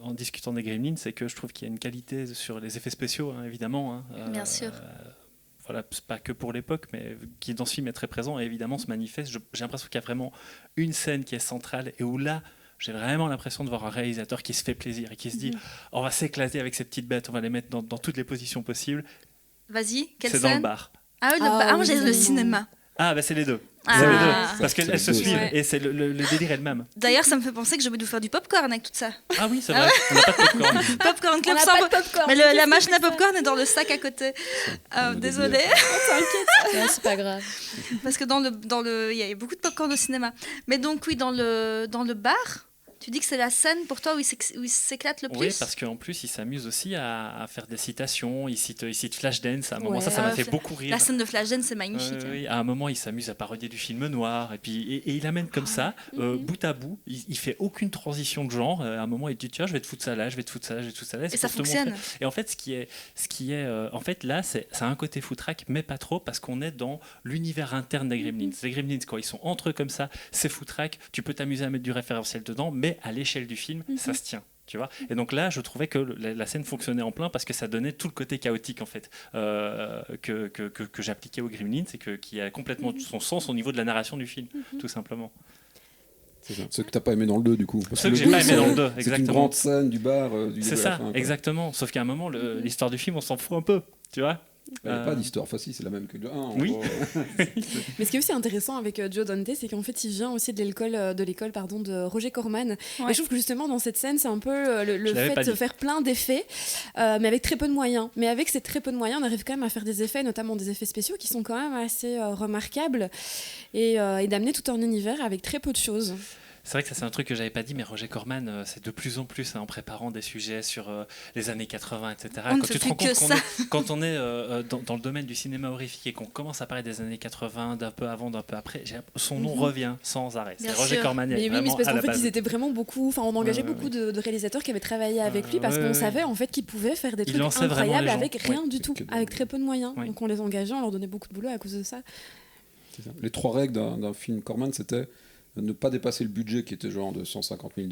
en discutant des Gremlins, c'est que je trouve qu'il y a une qualité sur les effets spéciaux, hein, évidemment. Hein, Bien sûr. Voilà, c'est pas que pour l'époque, mais qui dans ce film est très présent et évidemment se manifeste. J'ai l'impression qu'il y a vraiment une scène qui est centrale et où là, j'ai vraiment l'impression de voir un réalisateur qui se fait plaisir et qui se dit on va s'éclater avec ces petites bêtes, on va les mettre dans toutes les positions possibles. Vas-y, quelle C'est scène? dans le bar. Ah oui, moi j'ai le cinéma. Ah, bah c'est les deux. Ah. C'est les deux. Ah. Parce C'est qu'elles les se deux, suivent ouais. et c'est le délire est le même. D'ailleurs, ça me fait penser que j'ai oublié de vous faire du popcorn avec tout ça. Ah oui, c'est Ah vrai. On n'a pas de popcorn. Popcorn On Club n'a sans pas de popcorn. Mais Qu'est-ce la que machine c'est à que ça popcorn est dans le sac à côté. On Désolée. Ouais, c'est pas grave. Parce que il y a beaucoup de popcorn au cinéma. Mais donc oui, dans le bar, tu dis que c'est la scène pour toi où il s'éclate le plus. Oui, parce qu'en plus, il s'amuse aussi à faire des citations. Il cite Flashdance. À un moment, Ouais. ça m'a Ah, fait beaucoup rire. La scène de Flashdance, c'est magnifique. Oui, à un moment, il s'amuse à parodier du film noir. Et puis, et il amène comme ça, bout à bout. Il fait aucune transition de genre. À un moment, il dit tiens, je vais te foutre ça là, je vais te foutre ça là, je vais te foutre ça là. Et C'est ça pour te fonctionne. montrer. Et en fait, ce qui est en fait là, ça a un côté foutraque, mais pas trop, parce qu'on est dans l'univers interne des Gremlins. Les Gremlins, quand ils sont entre eux comme ça, c'est foutraque. Tu peux t'amuser à mettre du référentiel dedans, mais à l'échelle du film, ça se tient. Tu vois, et donc là, je trouvais que la scène fonctionnait en plein parce que ça donnait tout le côté chaotique en fait que j'appliquais aux Gremlins et qui a complètement son sens au niveau de la narration du film, tout simplement. C'est ça. Ceux que t'as pas aimé dans le 2 du coup. Parce Ceux que le j'ai pas 2, aimé dans le 2, c'est une exactement. grande scène du bar du C'est début à ça, la fin, quoi. exactement. Sauf qu'à un moment, l'histoire du film, on s'en fout un peu, tu vois. Il n'y a pas d'histoire. Enfin, si, c'est la même que le 1. en Oui. gros. Mais ce qui est aussi intéressant avec Joe Dante, c'est qu'en fait, il vient aussi de l'école de Roger Corman. Ouais. Et je trouve que justement, dans cette scène, c'est un peu le Je l'avais fait pas de dit. faire plein d'effets, mais avec très peu de moyens. Mais avec ces très peu de moyens, on arrive quand même à faire des effets, notamment des effets spéciaux, qui sont quand même assez remarquables, et d'amener tout un univers avec très peu de choses. C'est vrai que ça c'est un truc que j'avais pas dit, mais Roger Corman, c'est de plus en plus en préparant des sujets sur les années 80, etc. On ne Quand fait tu te plus rends que compte ça. quand on est dans le domaine du cinéma horrifique et qu'on commence à parler des années 80, d'un peu avant, d'un peu après, son nom revient sans arrêt. C'est Bien Roger sûr. Corman. Mais oui, mais vraiment c'est parce à qu'en la fait, base. ils étaient vraiment beaucoup. Enfin, on engageait Ouais, beaucoup de réalisateurs qui avaient travaillé avec lui parce ouais, qu'on ouais. savait en fait qu'ils pouvaient faire des Il trucs lançait vraiment incroyables les gens. avec rien Ouais. du tout, Que avec très peu de moyens. Ouais. Donc on les engageait, on leur donnait beaucoup de boulot à cause de ça. C'est ça. Les 3 règles d'un film Corman, c'était ne pas dépasser le budget qui était genre de $150 000,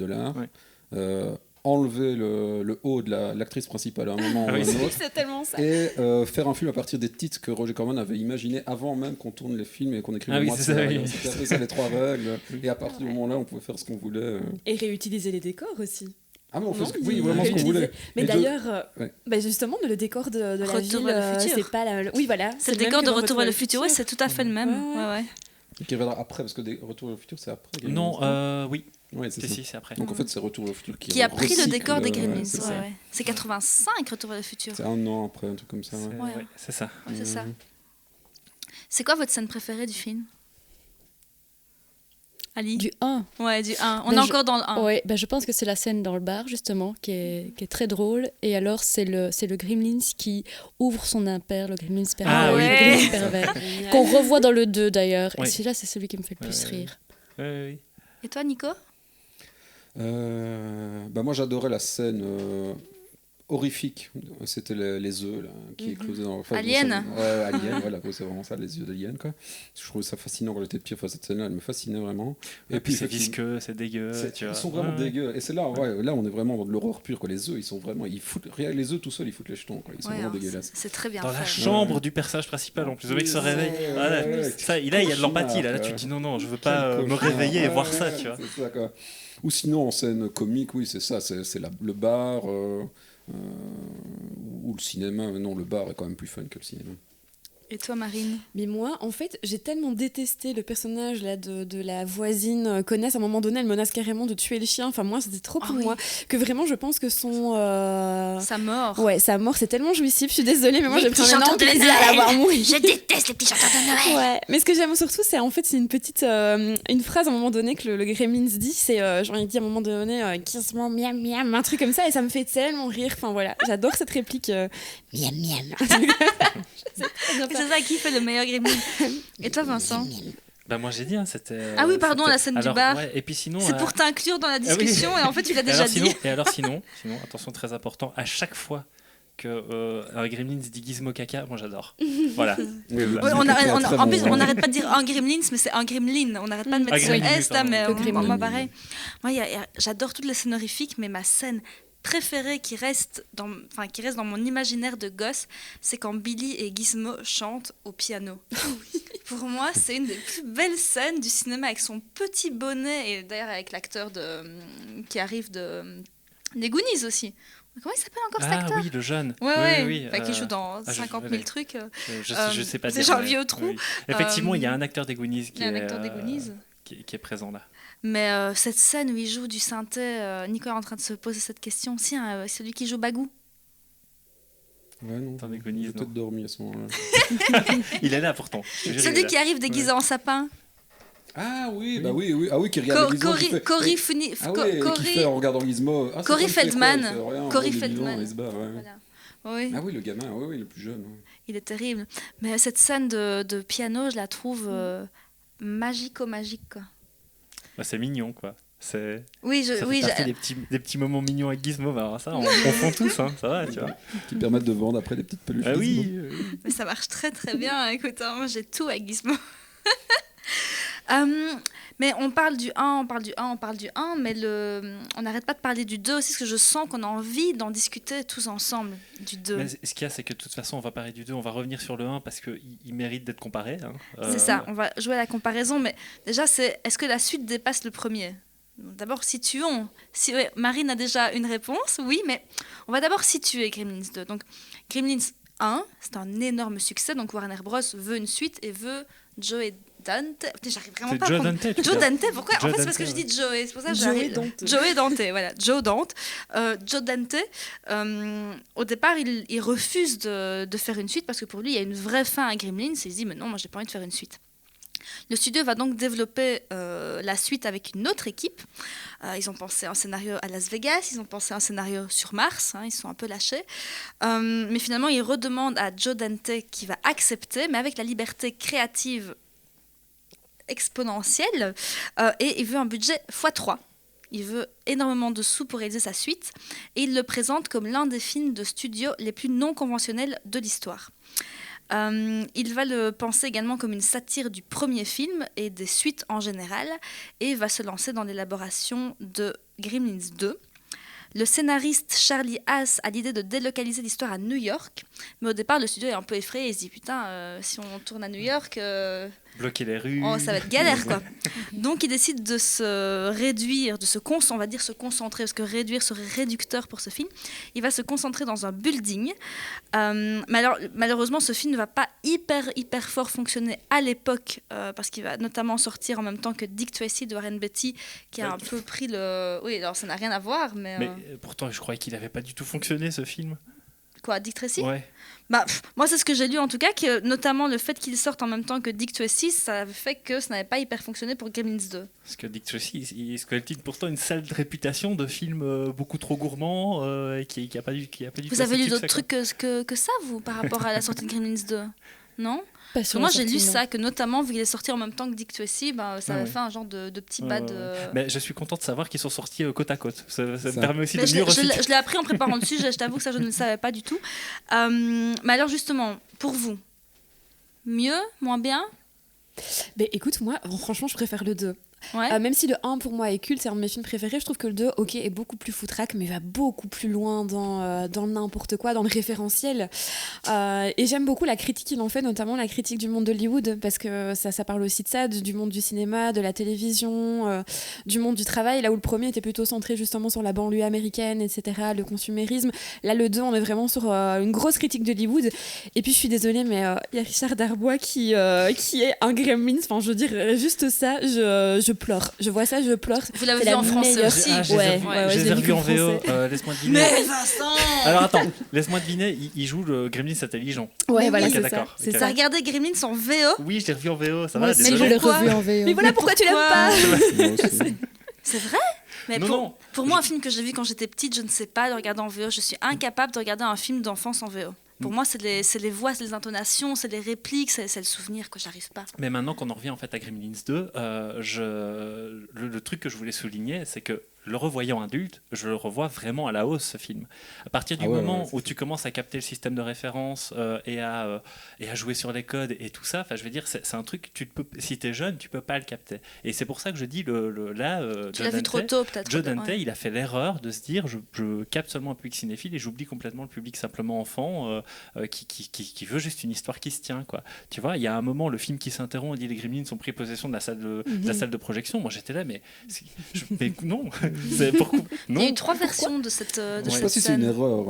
Ouais. enlever le haut de l'actrice principale à un moment ou à Oui, un autre, C'est tellement ça. et faire un film à partir des titres que Roger Corman avait imaginé avant même qu'on tourne les films et qu'on écrive Ah le oui, mois de c'est ça, scénario. oui. C'était un peu ça les 3 règles. Et à partir du moment-là, on pouvait faire ce qu'on voulait. Et réutiliser les décors aussi. Ah, mais on fait Non, oui, il vraiment ce qu'on réutilisait. voulait. Mais Et d'ailleurs, ouais. bah justement, le décor de la Retour ville, vers le futur. c'est pas la. Oui, voilà. C'est le même décor que de dans Retour vers le futur, ouais, c'est tout à fait le même. Ouais, ouais. Ouais, ouais. Qui reviendra après, parce que Retour vers le futur, c'est après. Gremlins, Non, non oui, Ouais, c'est ça. si, c'est après. Donc en fait, c'est Retour vers le futur Qui a pris le recycle, décor des Gremlins. c'est Ouais, ça. ouais. C'est 85, Retour vers le futur. C'est un an après, un truc comme ça. Ouais. Ouais. Ouais, c'est ça. Ouais, c'est ça. C'est quoi votre scène préférée du film? Ali? Du 1. Ouais, du 1. On Mais est je- encore dans le 1. Ouais, je pense que c'est la scène dans le bar, justement, qui est très drôle. Et alors, c'est le Gremlins qui ouvre son impair, le Gremlins pervers. Ah le oui. Gremlins pervers, qu'on revoit dans le 2 d'ailleurs. Oui. Et celui-là, c'est celui qui me fait le plus Ouais. rire. Oui. Et toi, Nico? Bah moi j'adorais la scène horrifique, c'était les œufs là, qui éclosaient dans enfin, Alien. Ouais, Alien, voilà, c'est vraiment ça, les yeux d'Alien quoi. Je trouvais ça fascinant quand j'étais petit, enfin cette scène-là, elle me fascinait vraiment. Et puis c'est effectivement, visqueux, c'est dégueu. Tu vois. ils sont vraiment Ouais. dégueux. Et c'est là, ouais, là on est vraiment dans de l'horreur pure quoi. Les œufs, ils sont vraiment, rien que les œufs tout seuls, ils foutent les jetons quoi. Ils sont Ouais, vraiment hein, dégueulasses. c'est très bien Dans la fait. chambre du personnage principal en plus, le mec se réveille. Ouais, Voilà. ouais, Ça, il y a de l'empathie là. Là, tu te dis non, je veux pas Quel me cauchemar. réveiller et voir Ouais, ça, ouais, tu vois. c'est ça, quoi. Ou sinon en scène comique, oui, c'est ça, c'est le bar ou le cinéma. Non, le bar est quand même plus fun que le cinéma. Et toi, Marine? Mais moi, en fait, j'ai tellement détesté le personnage là de la voisine connasse. À un moment donné, elle menace carrément de tuer le chien. Enfin, moi, c'était trop pour Ah oui. moi que vraiment, je pense que son Sa mort. ouais, sa mort, c'est tellement jouissif. Je suis désolée, mais moi, Les j'ai pris petits un énorme chanteurs de plaisir à la Noël. voir mourir. Je déteste les petits chanteurs de Noël. Ouais, mais ce que j'aime surtout, c'est en fait, c'est une petite une phrase à un moment donné que le Gremlins dit. C'est genre il dit à un moment donné kiss mon miam miam, un truc comme ça, et ça me fait tellement rire. Enfin voilà, j'adore cette réplique miam miam. C'est ça qui fait le meilleur Gremlin. Et toi, Vincent? Bah moi j'ai dit, hein, c'était. Ah oui, pardon, c'était- la scène du Alors, bar. ouais, et puis sinon. C'est pour t'inclure dans la oui. discussion, et en fait, tu l'as Et déjà alors, dit. sinon, et alors sinon, attention, très important, à chaque fois que un Gremlins dit Gizmo caca, moi j'adore. Voilà. Oui, le Ouais, musical est très en bon, plus, hein. on n'arrête pas de dire un gremlins, mais c'est un gremlin. On n'arrête pas de mettre Un ce gremlin, S là, pardon. mais Le gremlin. moi pareil. Moi, j'adore toutes les scènes horrifiques, mais ma scène préférée qui reste dans mon imaginaire de gosse, c'est quand Billy et Gizmo chantent au piano. Pour moi, c'est une des plus belles scènes du cinéma avec son petit bonnet, et d'ailleurs avec l'acteur qui arrive des Goonies aussi. Comment il s'appelle encore cet Ah acteur? oui, le jeune. Ouais, Oui, Enfin, qui joue dans je- 50 000 trucs. Je sais pas c'est dire. genre mais- vieux trou. oui. Effectivement, il y a un acteur des Goonies Il y a un acteur des Goonies. qui est présent là. Mais cette scène où il joue du synthé, Nico est en train de se poser cette question. Si, celui qui joue Bagou. Ouais, non. Attends, des J'ai Goonies, non. peut-être dormi à ce moment-là. Il est là pourtant. je te jure, il est Celui là. qui arrive déguisé en sapin. Ah oui, bah oui. Ah oui, qui regarde Gizmo. qui fait- Cory Funi- Ah Co- oui, qui Cory- fait en regardant Gizmo. Ah, c'est Cory pas le fait Feldman. quoi, il fait rien, en Cory gros, il est Feldman. vivant, il se bat, ouais. Voilà. Oui, Ah oui, le gamin, oui, le plus jeune. Ouais. il est terrible. Mais cette scène de piano, je la trouve magique, quoi. Bah, c'est mignon quoi. C'est Oui, ça fait oui, partie des petits moments mignons avec Gizmo. Bah, alors ça, on fond tous, hein, ça va, tu vois. Qui permettent de vendre après des petites peluches. Ah Gizmo. oui. mais ça marche très très bien. Écoute, hein, moi j'ai tout avec Gizmo. Mais on parle du 1, mais on n'arrête pas de parler du 2 aussi, parce que je sens qu'on a envie d'en discuter tous ensemble, du 2. Mais ce qu'il y a, c'est que de toute façon, on va parler du 2, on va revenir sur le 1 parce qu'il mérite d'être comparé. Hein. C'est ça, on va jouer à la comparaison, mais déjà, est-ce que la suite dépasse le premier? D'abord, situons. Ouais, Marine a déjà une réponse, oui, mais on va d'abord situer Gremlins 2. Donc, Gremlins 1, c'est un énorme succès, donc Warner Bros. Veut une suite et veut Joe et Dante. Putain, j'arrive vraiment C'est pas Joe à prendre- Dante. tu Joe vois. Dante, pourquoi? Joe En fait, c'est parce que Dante, je dis Joe, c'est pour ça que Joe j'arrive. Dante. Joe Dante, voilà, Joe Dante. Joe Dante, au départ, il refuse de faire une suite parce que pour lui, il y a une vraie fin à Gremlins. Et il se dit, mais non, moi, j'ai pas envie de faire une suite. Le studio va donc développer la suite avec une autre équipe. Ils ont pensé un scénario à Las Vegas, ils ont pensé un scénario sur Mars, ils sont un peu lâchés. Mais finalement, ils redemandent à Joe Dante qui va accepter, mais avec la liberté créative exponentielle, et il veut un budget x3. Il veut énormément de sous pour réaliser sa suite, et il le présente comme l'un des films de studio les plus non conventionnels de l'histoire. Il va le penser également comme une satire du premier film et des suites en général, et va se lancer dans l'élaboration de Gremlins 2. Le scénariste Charlie Haas a l'idée de délocaliser l'histoire à New York, mais au départ le studio est un peu effrayé, il se dit putain, si on tourne à New York, Bloquer les rues. ça va être galère quoi. Donc il décide de se réduire, on va dire se concentrer, parce que réduire serait réducteur pour ce film. Il va se concentrer dans un building. Mais alors, malheureusement, ce film ne va pas hyper fort fonctionner à l'époque, parce qu'il va notamment sortir en même temps que Dick Tracy de Warren Beatty, qui a un peu pris le... Oui, alors ça n'a rien à voir, mais... Mais pourtant, je croyais qu'il n'avait pas du tout fonctionné ce film. Quoi, Dick Tracy? Ouais. Moi, c'est ce que j'ai lu en tout cas, que notamment le fait qu'il sorte en même temps que Dick Tracy, ça avait fait que ça n'avait pas hyper fonctionné pour Gremlins 2. Parce que Dick Tracy, il se collecte pourtant une sale réputation de film beaucoup trop gourmand et qui a pas du tout Vous avez assez lu de d'autres succès, quoi. trucs que ça, vous, par rapport à la sortie de Gremlins 2? Non? Pas Parce que sur moi, la j'ai lu sortie, non. ça, que notamment, vu qu'il est sorti en même temps que Dick Tracy, ça Ah avait ouais. fait un genre de petit Ouais, bad. ouais. Mais je suis content de savoir qu'ils sont sortis côte à côte. Ça me Ça. permet aussi Mais de je mieux l'ai- je resituer. l'ai je l'ai appris en préparant le sujet, je t'avoue que ça, je ne le savais pas du tout. Mais alors, justement, pour vous, mieux, moins bien? Mais écoute, moi, franchement, je préfère le 2. Ouais. Même si le 1 pour moi est culte, c'est un de mes films préférés, je trouve que le 2, ok, est beaucoup plus foutraque, mais va beaucoup plus loin dans n'importe quoi, dans le référentiel. Et j'aime beaucoup la critique qu'il en fait, notamment la critique du monde d'Hollywood, parce que ça parle aussi de ça, du monde du cinéma, de la télévision, du monde du travail, là où le premier était plutôt centré justement sur la banlieue américaine, etc., le consumérisme. Là, le 2, on est vraiment sur une grosse critique d'Hollywood. Et puis, je suis désolée, mais il y a Richard Darbois qui est un Gremlins, enfin, je veux dire, juste ça, je pleure. Je vois ça, je pleure. Vous l'avez C'est vu la en français meilleure- aussi? Je les ai Ouais, revus- ouais, je je les ai l'ai revus vu en en VO. français. Laisse-moi deviner. Mais Vincent! Alors attends, laisse-moi deviner. Il joue le Gremlins intelligent. Ouais, Mais voilà, oui. c'est Ok, ça. d'accord, C'est ok. T'as ça. regardé Gremlins en VO? Oui, je l'ai revu en VO. Ça Moi va, aussi, désolé. je l'ai Pourquoi revu en VO. Mais voilà pourquoi tu l'aimes pas. Moi aussi. C'est vrai? Mais Non, non. pour moi, un film que j'ai vu quand j'étais petite, je ne sais pas le regarder en VO. Je suis incapable de regarder un film d'enfance en VO. Pour moi, c'est les voix, c'est les intonations, c'est les répliques, c'est le souvenir que j'arrive pas. Mais maintenant qu'on en revient en fait à Gremlins 2, le truc que je voulais souligner, c'est que le revoyant adulte, je le revois vraiment à la hausse, ce film. À partir du moment où tu commences à capter le système de référence et à jouer sur les codes et tout ça, je veux dire, c'est un truc, si tu es jeune, tu peux pas le capter. Et c'est pour ça que je dis, tu l'as vu trop tôt, peut-être. Joe Dante, il a fait l'erreur de se dire, je capte seulement un public cinéphile et j'oublie complètement le public simplement enfant qui veut juste une histoire qui se tient, quoi. Tu vois, il y a un moment, le film qui s'interrompt, on dit les Gremlins ont pris possession de la salle de projection. Moi, j'étais là, mais non. Il y a eu 3 versions de cette Je sais pas si c'est une erreur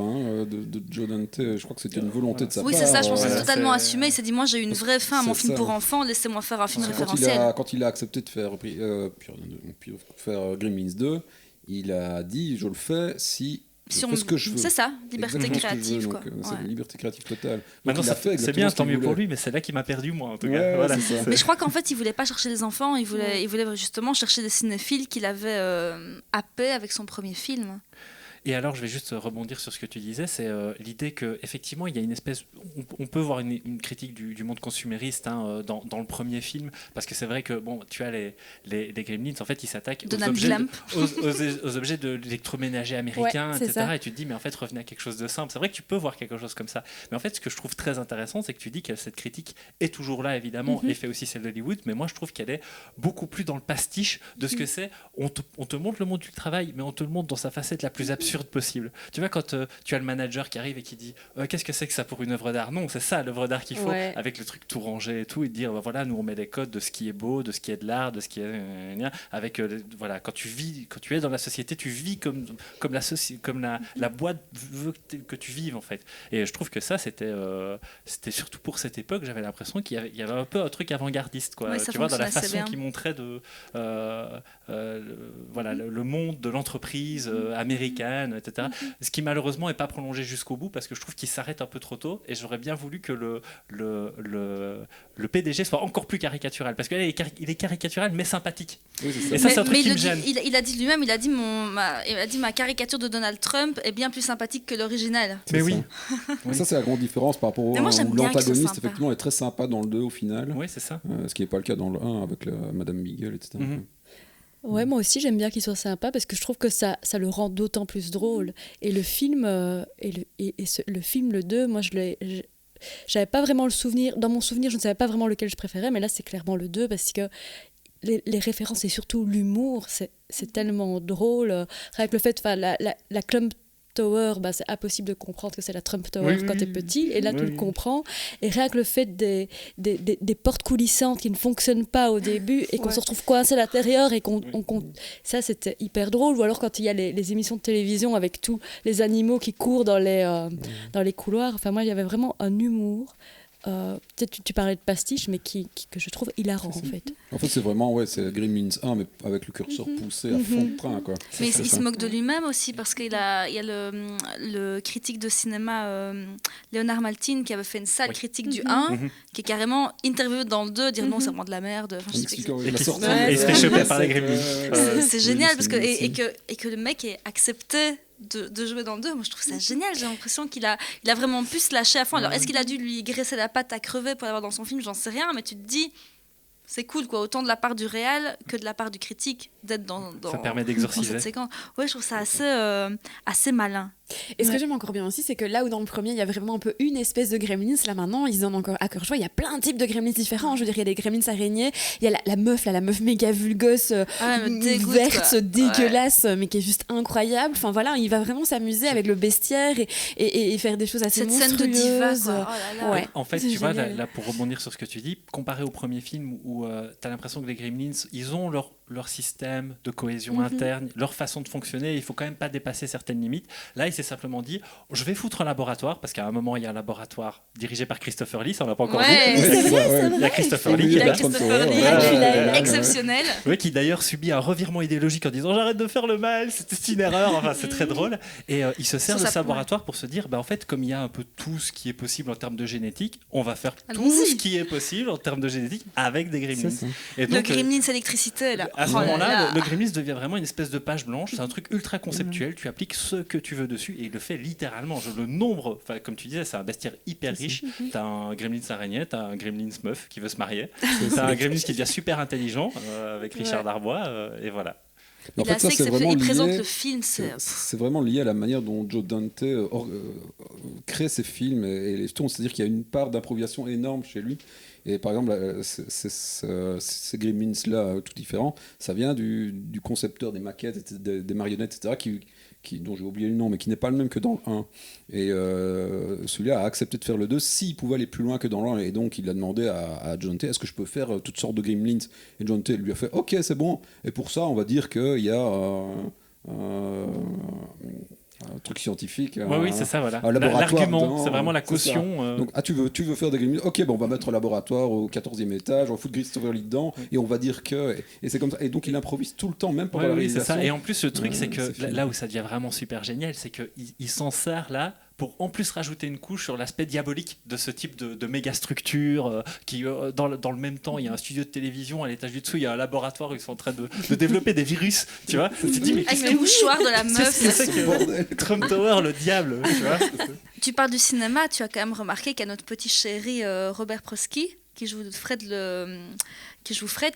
de Joe Dante. Je crois que c'était une volonté de sa part. Oui, c'est ça. Je pense que c'est totalement assumé. Il s'est dit, moi, j'ai eu une vraie fin à mon film pour enfants. Laissez-moi faire un film référentiel. Quand il a accepté de faire Gremlins 2, il a dit, je le fais si je fais ce que je veux. C'est ça, liberté créative. C'est une liberté créative totale. C'est bien, tant mieux pour lui, mais c'est là qu'il m'a perdu, moi, en tout cas. Voilà. Mais je crois qu'en fait, il voulait pas chercher des enfants, il voulait justement chercher des cinéphiles qu'il avait happés avec son premier film. Et alors, je vais juste rebondir sur ce que tu disais, c'est l'idée qu'effectivement, il y a une espèce... On peut voir une critique du monde consumériste dans le premier film, parce que c'est vrai que tu as les Gremlins, en fait, ils s'attaquent aux objets de l'électroménager américain, etc. Et tu te dis, mais en fait, revenez à quelque chose de simple. C'est vrai que tu peux voir quelque chose comme ça. Mais en fait, ce que je trouve très intéressant, c'est que tu dis que cette critique est toujours là, évidemment, et fait aussi celle d'Hollywood, mais moi, je trouve qu'elle est beaucoup plus dans le pastiche de ce que c'est. On te montre le monde du travail, mais on te le montre dans sa facette la plus absurde possible. Tu vois, quand tu as le manager qui arrive et qui dit qu'est-ce que c'est que ça pour une œuvre d'art? Non, c'est ça l'œuvre d'art qu'il faut, avec le truc tout rangé et tout, et dire voilà, nous on met les codes de ce qui est beau, de ce qui est de l'art, de ce qui est avec voilà, quand tu es dans la société, tu vis comme la boîte veut que tu vives, en fait. Et je trouve que ça c'était surtout pour cette époque, j'avais l'impression qu'il y avait un peu un truc avant-gardiste, quoi. Tu vois, dans la façon qu'il montrait de voilà, le monde de l'entreprise américaine, etc. Ce qui malheureusement n'est pas prolongé jusqu'au bout, parce que je trouve qu'il s'arrête un peu trop tôt, et j'aurais bien voulu que le PDG soit encore plus caricatural, parce qu'il est caricatural mais sympathique. Oui, et ça, c'est un truc qui me gêne. Il a dit lui-même, il a dit ma caricature de Donald Trump est bien plus sympathique que l'original. Mais oui. Ça, c'est la grande différence par rapport au 1, où l'antagoniste effectivement est très sympa dans le 2 au final. Oui, c'est ça. Ce qui n'est pas le cas dans le 1 avec Madame Beagle, etc. Ouais, moi aussi j'aime bien qu'il soit sympa, parce que je trouve que ça le rend d'autant plus drôle. Et le film, le film, le 2, moi j'avais pas vraiment le souvenir. Dans mon souvenir, je ne savais pas vraiment lequel je préférais, mais là c'est clairement le 2, parce que les références et surtout l'humour, c'est tellement drôle. Rien que le fait, la Clump Tower, c'est impossible de comprendre que c'est la Trump Tower quand t'es petit, et là tu le comprends, et rien que le fait des portes coulissantes qui ne fonctionnent pas au début et qu'on se retrouve coincé à l'intérieur et ça c'était hyper drôle. Ou alors quand il y a les émissions de télévision avec tous les animaux qui courent dans les couloirs, enfin moi il y avait vraiment un humour. Peut-être tu parlais de pastiche, mais que je trouve hilarant, en fait. En fait, c'est vraiment c'est Gremlins 1, mais avec le curseur poussé à fond de train, quoi. Mais il se moque de lui-même aussi, parce qu'il y a le critique de cinéma Léonard Maltin qui avait fait une sale critique du 1, qui est carrément interviewé dans le 2, dire non, c'est vraiment de la merde. Et il se fait choper par les Gremlins. C'est génial, parce que le mec ait accepté de jouer dans le 2, moi je trouve ça génial. J'ai l'impression qu'il a vraiment pu se lâcher à fond. Alors est-ce qu'il a dû lui graisser la patte à crever pour l'avoir dans son film? J'en sais rien, mais tu te dis c'est cool, quoi, autant de la part du réal que de la part du critique d'être dans ça permet d'exorciser cette séquence. Ouais, je trouve ça assez malin. Et ce que j'aime encore bien aussi, c'est que là où dans le premier il y a vraiment un peu une espèce de gremlins, là maintenant ils donnent encore à cœur joie. Il y a plein de types de gremlins différents. Je veux dire, il y a des gremlins araignées, il y a la meuf méga vulgose, verte, dégueulasse, mais qui est juste incroyable. Enfin voilà, il va vraiment s'amuser avec le bestiaire et faire des choses assez monstrueuses. Cette scène de diva, quoi. Oh là là. Ouais, en fait, tu vois, là, pour rebondir sur ce que tu dis, comparé au premier film où tu as l'impression que les gremlins, ils ont leur système de cohésion interne, leur façon de fonctionner, il faut quand même pas dépasser certaines limites. Là, il s'est simplement dit, je vais foutre un laboratoire, parce qu'à un moment, il y a un laboratoire dirigé par Christopher Lee, ça on l'a pas encore dit. Il y a Christopher Lee qui est là. Exceptionnel. Oui, qui d'ailleurs subit un revirement idéologique en disant j'arrête de faire le mal, c'était une erreur, enfin c'est très drôle. Et il se sert de ce laboratoire pour se dire, en fait, comme il y a un peu tout ce qui est possible en termes de génétique, on va faire tout ce qui est possible en termes de génétique avec des gremlins. Et donc, le gremlins électricité, là. à ce Oh là moment-là, là. le Gremlins devient vraiment une espèce de page blanche. C'est un truc ultra conceptuel. Tu appliques ce que tu veux dessus et il le fait littéralement. Le nombre, comme tu disais, c'est un bestiaire hyper riche. T'as un Gremlins araignée, t'as un Gremlins meuf qui veut se marier, t'as un Gremlins qui devient super intelligent avec Richard Darbois, et voilà. Mais en Il est fait, ça, assez c'est exceptionnel. vraiment Il présente lié. le film, C'est vraiment lié à la manière dont Joe Dante crée ses films et les tourne. C'est-à-dire qu'il y a une part d'improvisation énorme chez lui. Et par exemple, ces Gremlins-là, tout différents, ça vient du concepteur des maquettes, des marionnettes, etc., dont j'ai oublié le nom, mais qui n'est pas le même que dans le 1. Et celui-là a accepté de faire le 2 s'il pouvait aller plus loin que dans le 1. Et donc, il a demandé à Joe Dante, est-ce que je peux faire toutes sortes de Gremlins? Et Joe Dante lui a fait, ok, c'est bon. Et pour ça, on va dire qu'il y a un truc scientifique. Oui, c'est ça, voilà. Un laboratoire L'argument, dedans, c'est vraiment la c'est caution. Donc, tu veux faire des Gremlins? Ok, bon, on va mettre un laboratoire au 14e étage, on va foutre Christopher Lee dedans, et on va dire que. Et c'est comme ça. Et donc, il improvise tout le temps, même pendant la Oui, c'est réalisation. ça. Et en plus, le truc, c'est que c'est là où ça devient vraiment super génial, c'est qu'il s'en sert là pour en plus rajouter une couche sur l'aspect diabolique de ce type de méga structure qui, dans le même temps, il y a un studio de télévision, à l'étage du dessous, il y a un laboratoire où ils sont en train de développer des virus, tu vois. Tu te dis, mais avec le mouchoir de la meuf. c'est ça que Trump Tower, le diable, tu vois. Tu parles du cinéma, tu as quand même remarqué qu'il y a notre petit chéri Robert Prosky qui joue Fred,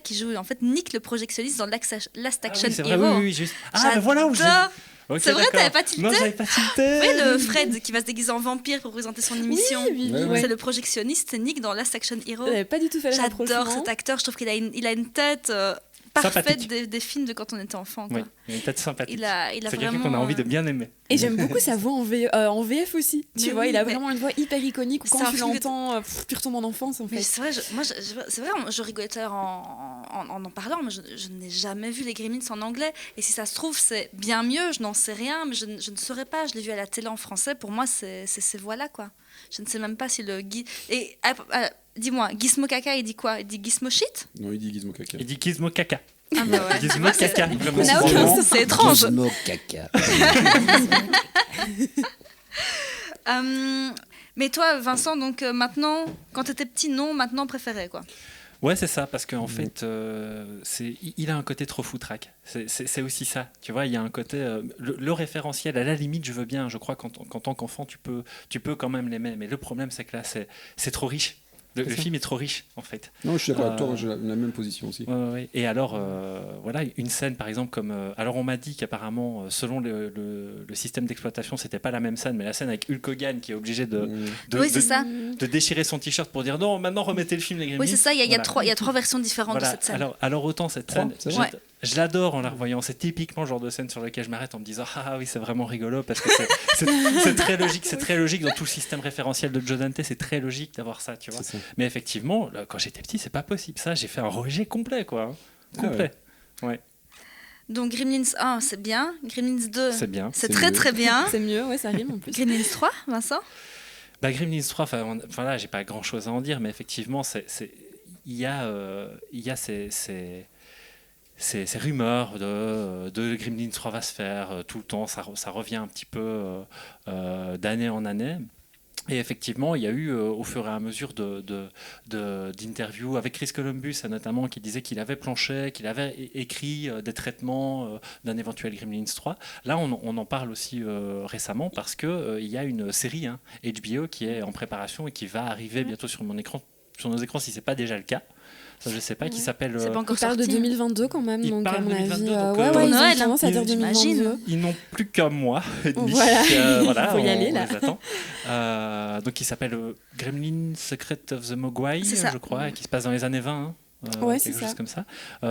qui joue en fait Nick le projectionniste dans Last Action c'est vrai, Hero. oui, juste. Ah, ben voilà où j'ai. J'adore. Ok, C'est vrai, d'accord. t'avais pas tilté? Non, j'avais pas tilté. Oui, le Fred qui va se déguiser en vampire pour présenter son émission. Ouais. C'est le projectionniste, c'est Nick dans Last Action Hero. J'avais pas du tout fait le J'adore rapprochement. cet acteur, je trouve qu'il a une tête parfaite Sympathique. des films de quand on était enfant. Quoi. Oui, il a une tête sympathique. Il a C'est vraiment. quelqu'un qu'on a envie de bien aimer. Et j'aime beaucoup sa voix en VF aussi. Tu Mais vois, oui, il a mais- vraiment une voix hyper iconique où C'est quand un tu film que l'entends, tu retombes en enfance en Mais fait. c'est vrai, c'est vrai, je rigolais tout à l'heure en parlant, mais je n'ai jamais vu les Gremlins en anglais. Et si ça se trouve, c'est bien mieux, je n'en sais rien, mais je ne saurais pas. Je l'ai vu à la télé en français, pour moi, c'est ces voix-là, quoi. Je ne sais même pas si le Guy. Et dis-moi, Gizmo Caca, il dit quoi? Il dit Gizmo Shit? Non, il dit Gizmo Caca. Il dit Gizmo Caca. Ah bah ouais. Gizmo Caca. Vraiment, On a c'est aucun vraiment- C'est étrange. Gizmo Caca. Mais toi, Vincent, donc maintenant, quand tu étais petit, non, maintenant préféré, quoi. Ouais, c'est ça, parce qu'en fait, il a un côté trop foutraque. C'est aussi ça. Tu vois, il y a un côté. Le référentiel, à la limite, je veux bien. Je crois qu'en tant qu'enfant, tu peux quand même l'aimer. Mais le problème, c'est que là, c'est trop riche. Le film est trop riche, en fait. Non, je suis d'accord avec toi, j'ai la même position aussi. Ouais. Et alors, voilà, une scène, par exemple, comme. Alors, on m'a dit qu'apparemment, selon le système d'exploitation, c'était pas la même scène, mais la scène avec Hulk Hogan qui est obligé Oui, c'est ça. de déchirer son t-shirt pour dire non, maintenant remettez le film, les Gremlins. Oui, c'est ça, il y a Voilà. trois versions différentes Voilà. de cette scène. Alors autant cette Trois, scène, c'est vrai je l'adore en la revoyant. C'est typiquement le genre de scène sur lequel je m'arrête en me disant ah oui, c'est vraiment rigolo parce que c'est très logique, c'est très logique dans tout le système référentiel de Joe Dante, c'est très logique d'avoir ça, tu vois. C'est ça. Mais effectivement, là, quand j'étais petit, c'est pas possible. Ça, j'ai fait un rejet complet, quoi. Hein. Complet. Ouais. Donc Gremlins 1, c'est bien. Gremlins 2, C'est bien. c'est C'est très mieux. très bien. C'est mieux, ouais, ça rime en plus. Gremlins 3, Vincent? Bah, Gremlins 3, enfin là, j'ai pas grand chose à en dire, mais effectivement, il y a ces rumeurs de Gremlins 3 va se faire tout le temps, ça revient un petit peu d'année en année. Et effectivement, il y a eu au fur et à mesure d'interviews avec Chris Columbus notamment, qui disait qu'il avait planché, qu'il avait écrit des traitements d'un éventuel Gremlins 3. Là, on en parle aussi récemment parce qu'il y a une série HBO qui est en préparation et qui va arriver bientôt sur nos écrans si ce n'est pas déjà le cas. Ça, je sais pas, qui s'appelle. C'est pas encore On parle de sorti. 2022 quand même, Il donc parle à mon 2022, avis. donc, Ouais, pour ils Noël, ont commencé à dire j'imagine. 2022. Ils n'ont plus qu'un mois et demi. Voilà. Faut y aller, on là. les attend. Donc il s'appelle Gremlin Secret of the Mogwai, C'est ça. je crois, qui se passe dans les années 20. Ouais, quelque c'est chose ça. comme ça.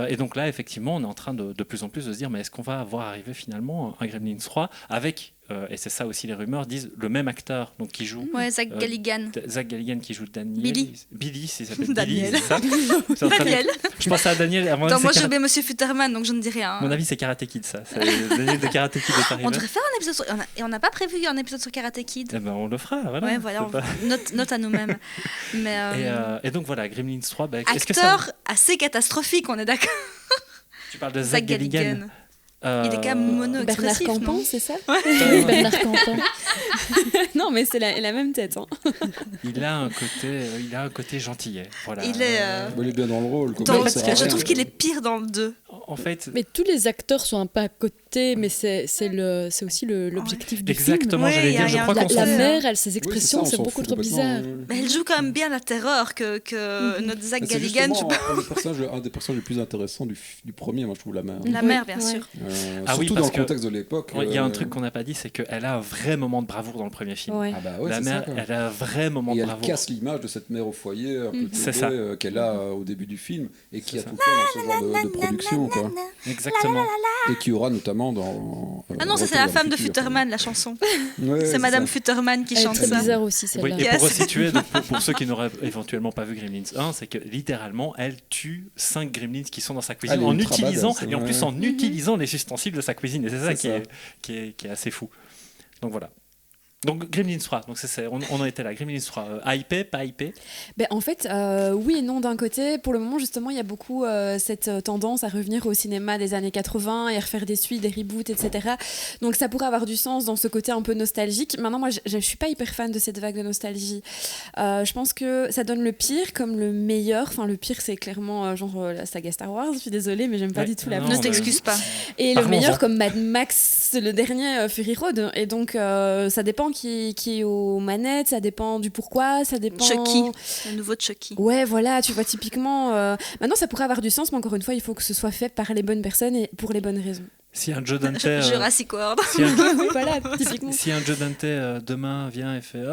Et donc là, effectivement, on est en train de plus en plus de se dire, mais est-ce qu'on va voir arriver finalement un Gremlins 3 avec, et c'est ça aussi les rumeurs, disent le même acteur donc, qui joue. Ouais, Zach Galligan. Zach Galligan qui joue Daniel. Billy, il s'appelle Daniel. Billy, c'est ça. C'est en train de- Daniel. Je pense à Daniel. À mon avis, Attends, moi c'est j'ai oublié Monsieur Futterman, donc je ne dis rien. à mon avis, c'est Karate Kid, ça. C'est Daniel de Karate Kid est arrivé. On devrait faire un épisode sur... Et on n'a pas prévu un épisode sur Karate Kid. Eh ben, on le fera, voilà. Ouais, voilà, C'est pas- note à nous-mêmes. Mais Et donc voilà, Gremlins 3, est-ce que ça... acteur assez catastrophique, on est d'accord. Tu parles de Zach Zach Galligan. Il est quand même Bernard mono-expressif, Campan, non? c'est ça Bernard Campan. Non, mais c'est la même tête. Hein. Il a un côté gentillet. Voilà. Il est... Il est bien dans le rôle. Quoi. dans- Ça sert à je rien. trouve qu'il est pire dans le 2. en fait, Mais tous les acteurs sont un peu à côté, mais c'est aussi l'objectif du film. exactement, Ouais, j'allais y a- dire, je y a crois un qu'on La s'en mère, elle, ses Oui, expressions, on c'est s'en beaucoup fout trop complètement, bizarre. Mais elle joue quand même bien la terreur que notre Zach Mais c'est Galligan. justement un des personnages les plus intéressants du premier, moi je trouve, la mère. La Oui, mère, bien ouais. sûr. Ah oui, Surtout parce dans le que- contexte de l'époque. Il y a un truc qu'on n'a pas dit, c'est qu'elle a un vrai moment de bravoure dans le premier film. Ouais. Ah bah ouais, La c'est mère, ça, quoi. elle a un vrai moment Et de elle bravoure. casse l'image de cette mère au foyer un peu C'est teubée, ça. qu'elle a au début du film et qui C'est a ça. tout le temps dans ce genre de production, quoi. Exactement. Et qui aura notamment dans. Ah non, ça c'est Retour la vers femme le de futur, Futterman, la chanson. Ouais, C'est Madame ça. Futterman qui Elle est chante très ça. bizarre aussi, Oui, celle-là. et Yes. pour resituer, donc, pour ceux qui n'auraient éventuellement pas vu Gremlins 1, c'est que littéralement, elle tue 5 gremlins qui sont dans sa cuisine Elle est en ultra utilisant, badass, et en ouais. plus en utilisant les ustensiles de sa cuisine. Et c'est ça, C'est qui est assez fou. Donc voilà. Donc Gremlins 3, donc on en était là. Gremlins 3, hypé, pas hypé. Ben, en fait, oui et non d'un côté. Pour le moment, justement, il y a beaucoup cette tendance à revenir au cinéma des années 80 et à refaire des suites, des reboots, etc. Donc ça pourrait avoir du sens dans ce côté un peu nostalgique. Maintenant, moi, je suis pas hyper fan de cette vague de nostalgie. Je pense que ça donne le pire comme le meilleur. Enfin, le pire, c'est clairement la saga Star Wars. Je suis désolée, mais j'aime pas Ouais. du tout la Non, Ne on t'excuse pas. Et le Parlons-en. meilleur comme Mad Max, le dernier Fury Road. Et donc, ça dépend qui est aux manettes, ça dépend du pourquoi, ça dépend... Chucky, le nouveau Chucky. Ouais, voilà, tu vois, typiquement... Maintenant, ça pourrait avoir du sens, mais encore une fois, il faut que ce soit fait par les bonnes personnes et pour les bonnes raisons. Si un Joe Dante, Jurassic World. si un, Oui, voilà, typiquement. si un Joe Dante demain vient et fait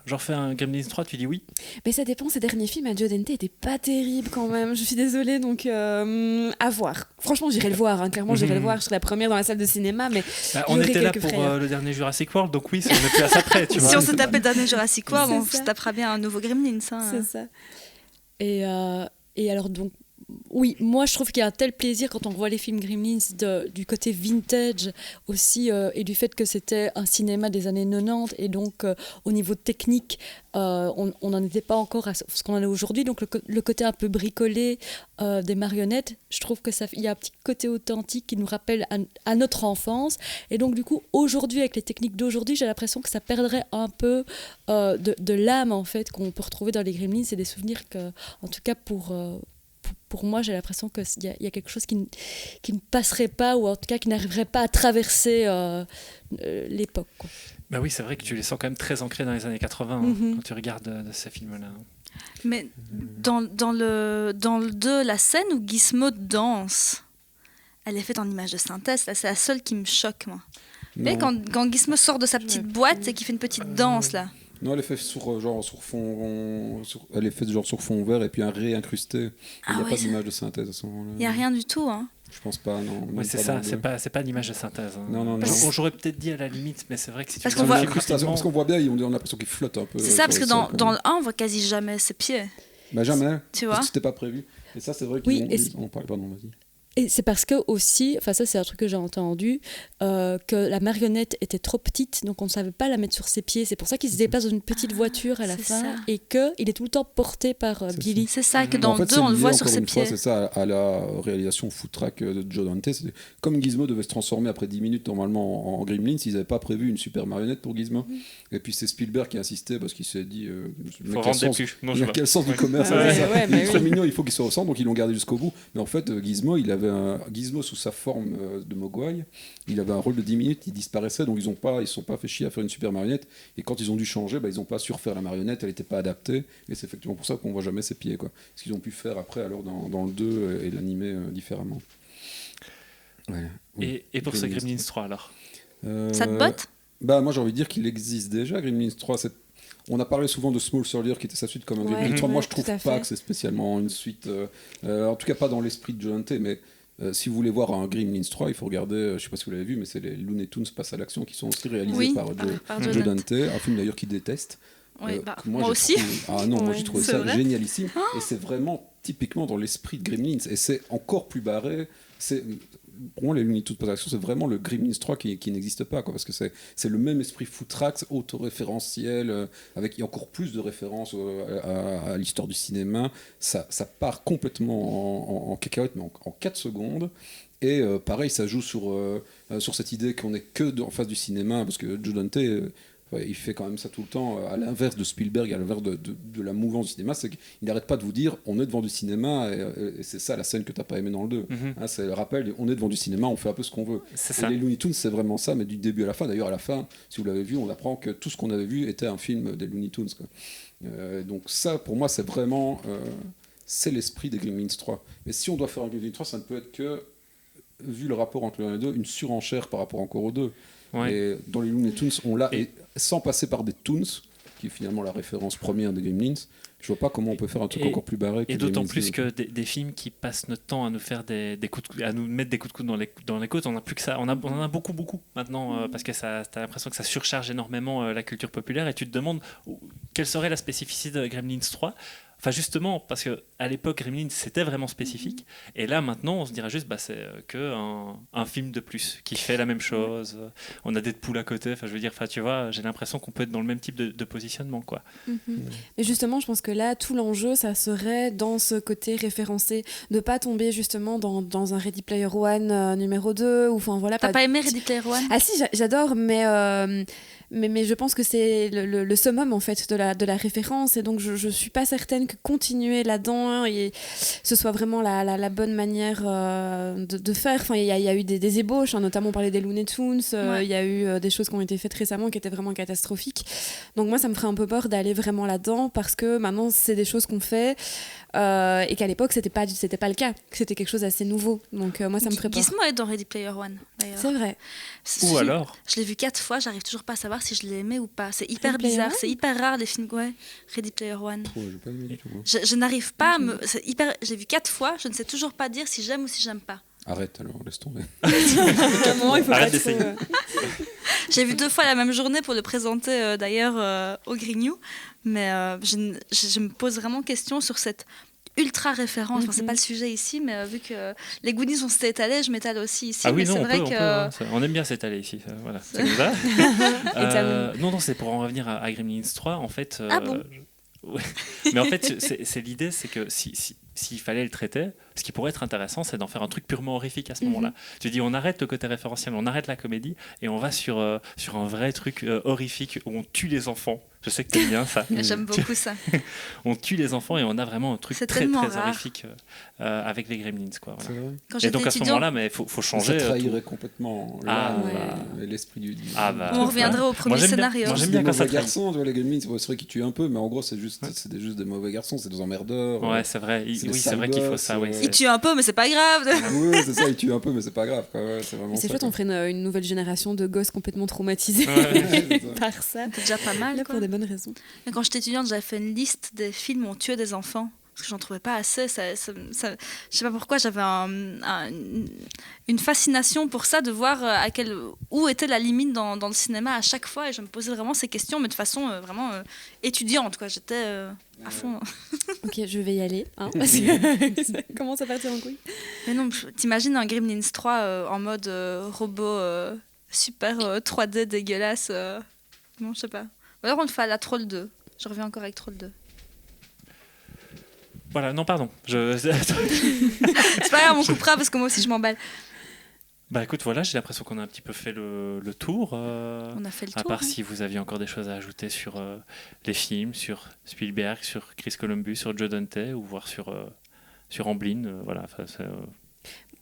j'en refais un Gremlins 3, tu dis oui. Mais ça dépend, ces derniers films à Joe Dante étaient pas terribles quand même, je suis désolée, donc à voir. Franchement, j'irai le voir, hein. Clairement, j'irai le voir, je serai la première dans la salle de cinéma, mais On J'aurais était là quelques pour frayeurs. le dernier Jurassic World, donc oui, on n'est plus à ça près, tu vois. Si on se tapait le dernier Jurassic World, on C'est se ça. tapera bien un nouveau Gremlins. Hein. c'est ça. Et alors donc, oui, moi je trouve qu'il y a un tel plaisir quand on voit les films Gremlins du côté vintage aussi et du fait que c'était un cinéma des années 90 et donc au niveau technique on n'en était pas encore à ce qu'on en est aujourd'hui, donc le côté un peu bricolé des marionnettes, je trouve que il y a un petit côté authentique qui nous rappelle à notre enfance, et donc du coup aujourd'hui avec les techniques d'aujourd'hui j'ai l'impression que ça perdrait un peu de l'âme en fait qu'on peut retrouver dans les Gremlins. C'est des souvenirs que, en tout cas pour moi, j'ai l'impression qu'il y a quelque chose qui ne passerait pas, ou en tout cas qui n'arriverait pas à traverser l'époque, quoi. Bah oui, c'est vrai que tu les sens quand même très ancrés dans les années 80 quand tu regardes ces films-là. Mais dans le 2, la scène où Gizmo danse, elle est faite en image de synthèse. Là, c'est la seule qui me choque, moi. Mais Non. quand Gizmo sort de sa petite boîte et qu'il fait une petite danse, là. Non, elle est faite sur fond, elle est faite genre sur fond vert et puis un réincrusté. Il Ah n'y a ouais, pas ça- d'image de synthèse à ce moment-là. Il n'y a rien du tout, hein. Je pense pas, non. Oui, même c'est pas ça, dans le- c'est pas l'image de synthèse. Hein. Non. J'aurais peut-être dit à la limite, mais c'est vrai que si tu Parce regardes qu'on voit- le film L'incrustation, parce rapidement- qu'on voit bien, on a l'impression qu'il flotte un peu. C'est ça, parce sur que le sol, dans quand le 1, on voit quasi jamais ses pieds. Bah jamais. Tu vois. C'était pas prévu. Et ça, c'est vrai Oui, qu'ils et ont parlé. Pardon, vas-y. Et c'est parce que aussi, enfin ça c'est un truc que j'ai entendu, que la marionnette était trop petite, donc on ne savait pas la mettre sur ses pieds. C'est pour ça qu'il se déplace dans une petite voiture à la c'est fin, ça. et qu'il est tout le temps porté par C'est Billy. C'est ça, que Mhm. dans En le fait, 2, on c'est le voit lié, sur encore ses une fois, pieds. c'est ça, à la réalisation foot track de Joe Dante. Comme Gizmo devait se transformer après 10 minutes normalement en Gremlins, ils n'avaient pas prévu une super marionnette pour Gizmo. Et puis c'est Spielberg qui a insisté parce qu'il s'est dit le mec Faut a vendre des sens- plus. Non, il je a vois. quel sens du Ouais. commerce, Ouais, c'est ça. ouais, Il est bah trop oui. mignon, il faut qu'il soit au centre, donc ils l'ont gardé jusqu'au bout. Mais en fait, Gizmo, il avait un Gizmo sous sa forme de Mogwai. Il avait un rôle de 10 minutes, il disparaissait, donc ils ne se sont pas fait chier à faire une super marionnette. Et quand ils ont dû changer, ils n'ont pas su refaire la marionnette, elle n'était pas adaptée. Et c'est effectivement pour ça qu'on ne voit jamais ses pieds, quoi. Ce qu'ils ont pu faire après, alors dans le 2 et l'animer différemment. Ouais. Oui. Et pour ce Gremlins. Gremlins 3 alors Ça te botte? Bah moi j'ai envie de dire qu'il existe déjà Gremlins 3. On a parlé souvent de Small Soldier qui était sa suite comme un Ouais, Gremlins 3. Moi ouais, je trouve tout à pas fait. que c'est spécialement une suite, en tout cas pas dans l'esprit de Joe Dante, mais si vous voulez voir un Gremlins 3, il faut regarder, je sais pas si vous l'avez vu, mais c'est les Looney Tunes Passe à l'action qui sont aussi réalisés Oui, par par Joe Joe Dante, un film d'ailleurs qu'il déteste. Oui, Que moi j'ai aussi. Ah non, moi Ouais, j'ai trouvé c'est ça vrai. génialissime. Et c'est vraiment typiquement dans l'esprit de Gremlins. Et c'est encore plus barré. Pour moi, les Looney Tunes Passe à l'action, c'est vraiment le Gremlins 3 qui n'existe pas, quoi, parce que c'est le même esprit footrax, autoréférentiel, avec encore plus de références à l'histoire du cinéma. Ça part complètement en cacahuète, mais en 4 secondes. Et pareil, ça joue sur cette idée qu'on n'est que en face du cinéma, parce que Joe Dante il fait quand même ça tout le temps, à l'inverse de Spielberg, à l'inverse de la mouvance du cinéma, c'est qu'il n'arrête pas de vous dire on est devant du cinéma, et c'est ça la scène que tu n'as pas aimée dans le 2. Hein, c'est le rappel, on est devant du cinéma, on fait un peu ce qu'on veut. Et les Looney Tunes, c'est vraiment ça, mais du début à la fin. D'ailleurs, à la fin, si vous l'avez vu, on apprend que tout ce qu'on avait vu était un film des Looney Tunes, quoi. Donc ça, pour moi, c'est vraiment... c'est l'esprit des Gremlins 3. Mais si on doit faire un Gremlins 3, ça ne peut être que, vu le rapport entre les deux, une surenchère par rapport encore aux deux. Ouais. Et dans les Looney Tunes, on l'a, et sans passer par des Toons, qui est finalement la référence première des Gremlins, je vois pas comment on peut faire un truc encore plus barré. Et d'autant plus que des films qui passent notre temps à nous faire des coups à nous mettre des coups de coude dans les côtes, on n'a plus que ça. On en a beaucoup maintenant, parce que t'as l'impression que ça surcharge énormément la culture populaire, et tu te demandes quelle serait la spécificité de Gremlins 3. Enfin justement, parce qu'à l'époque, Gremlins, c'était vraiment spécifique. Et là, maintenant, on se dirait juste, c'est qu'un film de plus qui fait la même chose. On a Deadpool à côté. Enfin, je veux dire, tu vois, j'ai l'impression qu'on peut être dans le même type de positionnement, quoi. Et justement, je pense que là, tout l'enjeu, ça serait dans ce côté référencé, de pas tomber justement dans un Ready Player One numéro 2. Ou, enfin, voilà, T'as pas aimé Ready Player One ? Ah si, j'adore, mais je pense que c'est le summum en fait de la référence, et donc je suis pas certaine que continuer là-dedans et ce soit vraiment la bonne manière de faire. Enfin, il y a eu des ébauches, hein, notamment on parlait des Looney Tunes, il y a eu des choses qui ont été faites récemment qui étaient vraiment catastrophiques. Donc moi ça me ferait un peu peur d'aller vraiment là-dedans, parce que maintenant c'est des choses qu'on fait et qu'à l'époque c'était pas le cas, que c'était quelque chose d'assez nouveau. Donc moi ça me ferait peur. Gizmo est dans Ready Player One d'ailleurs. C'est vrai. Ou alors je l'ai vu 4 fois, j'arrive toujours pas à savoir si je l'ai aimé ou pas. C'est hyper bizarre, c'est hyper rare les films. Ready Player One. J'ai pas aimé du tout. Je n'arrive pas à me. C'est hyper. J'ai vu 4 fois, je ne sais toujours pas dire si j'aime ou si j'aime pas. Arrête alors, laisse tomber. Arrête d'essayer. J'ai vu 2 fois la même journée pour le présenter d'ailleurs au Grignou, mais je me pose vraiment question sur cette ultra référence. Enfin, c'est pas le sujet ici, mais vu que les Goonies ont s'était étalés, je m'étale aussi ici. Ah oui, mais non, c'est vrai on aime bien s'étaler ici. Voilà, c'est comme ça. Non, c'est pour en revenir à Gremlins 3, en fait. Ah bon. Ouais. Mais en fait, c'est l'idée, c'est que s'il fallait le traiter, ce qui pourrait être intéressant, c'est d'en faire un truc purement horrifique à ce moment-là. Tu dis, on arrête le côté référentiel, on arrête la comédie, et on va sur un vrai truc horrifique où on tue les enfants. Je sais que t'aimes bien ça. J'aime beaucoup ça. On tue les enfants et on a vraiment un truc très horrifique avec les Gremlins, quoi. Voilà. Et donc à ce moment-là, mais faut changer. Ça trahirait complètement l'esprit du. On reviendrait au premier scénario. Moi j'aime bien quand ça trahit. Garçons, tu vois, les Gremlins, c'est vrai qu'ils tuent un peu, mais en gros c'est juste des mauvais garçons, c'est des emmerdeurs. Ouais, c'est vrai. C'est vrai qu'il faut ça. Ils tuent un peu, mais c'est pas grave. Oui, c'est ça, ils tuent un peu, mais c'est pas grave. C'est vraiment. C'est chouette, on ferait une nouvelle génération de gosses complètement traumatisés par ça. C'est déjà pas mal. Pour des bonnes raisons. Mais quand j'étais étudiante, j'avais fait une liste des films où on tuait des enfants, parce que j'en trouvais pas assez. Je sais pas pourquoi, j'avais une fascination pour ça, de voir où était la limite dans le cinéma à chaque fois, et je me posais vraiment ces questions, mais de façon vraiment étudiante, quoi. J'étais à fond. Ok, je vais y aller, hein, parce que ça commence à partir en couille. Mais non, t'imagines un Gremlins 3 en mode robot super 3D dégueulasse. Non, je sais pas. Ou alors on le fait à la Troll 2. Je reviens encore avec Troll 2. Voilà, non, pardon. C'est pas grave, on coupera parce que moi aussi je m'emballe. Bah écoute, voilà, j'ai l'impression qu'on a un petit peu fait le tour. On a fait le tour. À part si vous aviez encore des choses à ajouter sur les films, sur Spielberg, sur Chris Columbus, sur Joe Dante, ou voir sur Amblin. Voilà.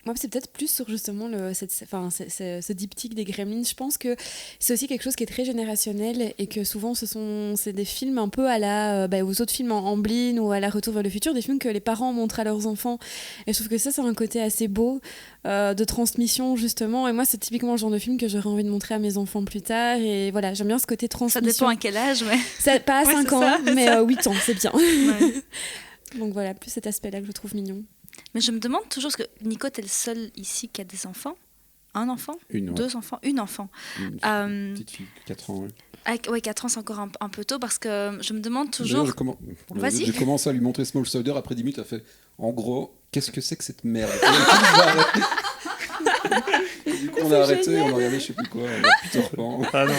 Moi, c'est peut-être plus sur justement ce diptyque des Gremlins. Je pense que c'est aussi quelque chose qui est très générationnel, et que souvent c'est des films un peu à aux autres films en Amblin ou à la Retour vers le futur, des films que les parents montrent à leurs enfants. Et je trouve que ça, c'est un côté assez beau de transmission, justement. Et moi, c'est typiquement le genre de film que j'aurais envie de montrer à mes enfants plus tard. Et voilà, j'aime bien ce côté transmission. Ça dépend à quel âge, mais... Pas à 5 ans, mais 8 ans, c'est bien. Ouais. Donc voilà, plus cet aspect-là que je trouve mignon. Mais je me demande toujours, parce que Nico, t'es le seul ici qui a des enfants. Un enfant ? Deux enfants ? Une enfant. Une petite fille, 4 ans. Ouais, 4 ans, c'est encore un peu tôt, parce que je me demande toujours... J'ai commencé à lui montrer Small Soldier, après 10 minutes, elle a fait, en gros, qu'est-ce que c'est que cette merde ? Du coup, on a arrêté, on a regardé je sais plus quoi, Peter Pan. Ah non.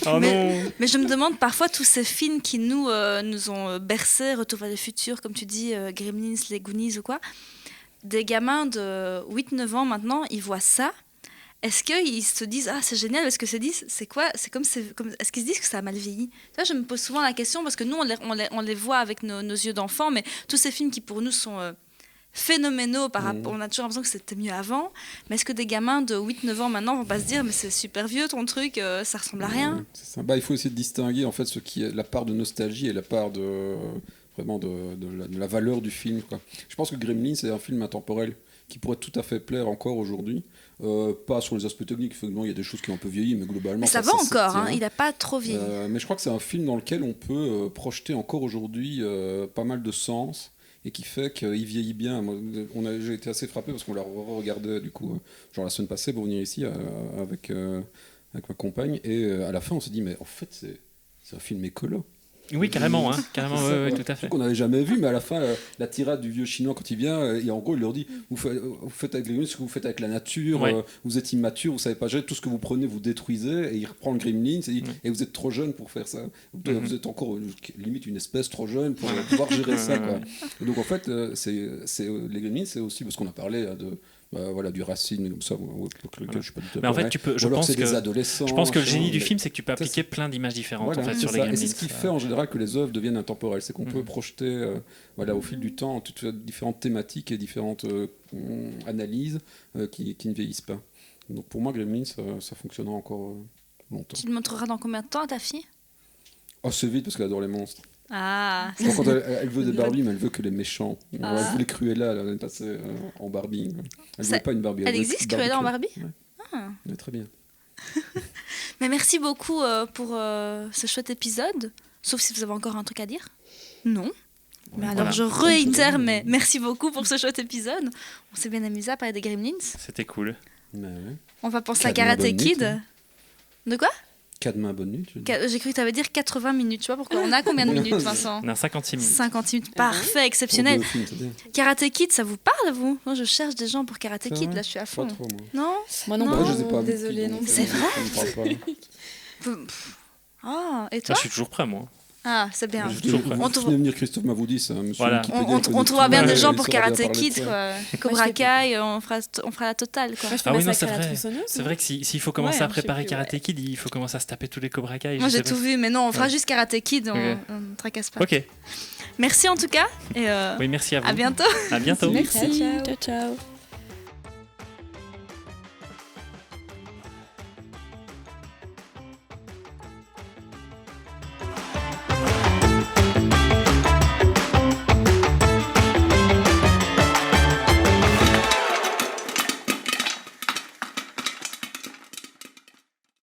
Oh mais je me demande parfois tous ces films qui nous ont bercés, Retour vers le futur, comme tu dis, Gremlins, les Goonies ou quoi, des gamins de 8-9 ans maintenant, ils voient ça. est-ce qu'ils se disent ah c'est génial, est-ce que c'est quoi, est-ce qu'ils se disent que ça a mal vieilli? Là, je me pose souvent la question parce que nous on les voit avec nos yeux d'enfant, mais tous ces films qui pour nous sont phénoménaux par rapport, on a toujours l'impression que c'était mieux avant, mais est-ce que des gamins de 8-9 ans maintenant vont pas se dire mais c'est super vieux ton truc, ça ressemble à rien? C'est ça. Bah, il faut essayer de distinguer en fait ce qui est la part de nostalgie et la part de vraiment de la valeur du film, quoi. Je pense que Gremlins c'est un film intemporel qui pourrait tout à fait plaire encore aujourd'hui, pas sur les aspects techniques, effectivement il y a des choses qui ont un peu vieilli, mais globalement Mais ça va encore, hein, il n'a pas trop vieilli. Mais je crois que c'est un film dans lequel on peut projeter encore aujourd'hui pas mal de sens, et qui fait qu'il vieillit bien. J'ai été assez frappé parce qu'on l'a regardé du coup, genre la semaine passée pour venir ici avec ma compagne, et à la fin on s'est dit mais en fait c'est un film écolo. Oui, carrément, hein, carrément, ouais, tout à fait. Qu'on n'avait jamais vu, mais à la fin, la tirade du vieux chinois quand il vient, et en gros il leur dit vous faites avec les Gremlins ce que vous faites avec la nature, Ouais. vous êtes immature, vous savez pas gérer, tout ce que vous prenez vous détruisez, et il reprend le Gremlins et dit et vous êtes trop jeune pour faire ça, vous êtes encore limite une espèce trop jeune pour pouvoir gérer ça, quoi. Et donc en fait les Gremlins c'est aussi parce qu'on a parlé voilà, du racisme comme ça, lequel je suis pas du tout. Mais en fait, je pense c'est que des adolescents. je pense que le génie du mais- film, c'est que tu peux appliquer plein d'images différentes Voilà, en fait c'est sur les ça. Gremlins. Et c'est ce qui fait en général que les œuvres deviennent intemporelles, c'est qu'on peut projeter au fil du temps différentes thématiques et différentes analyses qui ne vieillissent pas. Donc pour moi, Gremlins, ça fonctionnera encore longtemps. Tu le montreras dans combien de temps à ta fille? C'est vite parce qu'elle adore les monstres. Ah, Donc, quand elle veut des Barbie, mais elle veut que les méchants. Elle voulait Cruella, elle est passée en Barbie. Elle Ça- veut pas une Barbie. elle voulait existe Cruella en Barbie? Ouais. Ah. Ouais, très bien. Mais merci beaucoup pour ce chouette épisode. Sauf si vous avez encore un truc à dire. Non. Mais alors Voilà. je réitère, mais merci beaucoup pour ce chouette épisode. On s'est bien amusé à parler des Gremlins. C'était cool. Mais ouais. On va penser à Cadma, Karate bonne nuit, Kid. hein. De quoi? Cadma, bonne nuit. J'ai cru que tu avais dire 80 minutes. Tu vois pourquoi? On a combien de minutes, Vincent? On a 56 minutes. 56 minutes. Parfait, exceptionnel. Pour deux films, c'est bien. Karate Kid, ça vous parle, vous? Moi, je cherche des gens pour Karate C'est Kid. vrai Là, je suis à Pas fond. trop, moi. Non? Moi non Non. plus. Ouais, je sais pas. Désolée, non. C'est vrai? Ça me parle pas. Ah, et Ah, toi? je suis toujours prêt, moi. Ah, c'est bien. Je suis toujours prêt. On Vous trouve- venez venir Christophe Mavoudis, c'est un monsieur Voilà. Wikipédia On connu trouvera tout bien le des monde, gens il pour saura bien Karate parler de Kid, ça. quoi. Moi, Cobra je fais- Kai, on fera la totale, quoi. Moi, je fais Ah ma oui, non, sacrée c'est à la vrai. tronçonneuse, C'est non vrai que s'il faut commencer Ouais, à je sais préparer plus, Karate Kid, il faut commencer à se taper tous les Cobra Kai. Moi, je j'ai sais tout pas. vu, mais non, on fera Ouais. juste Karate Kid, Ok. on ne tracasse pas. Ok. Merci en tout cas, et Oui, merci à vous. à bientôt. À bientôt. Merci. Ciao, ciao. Ciao, ciao.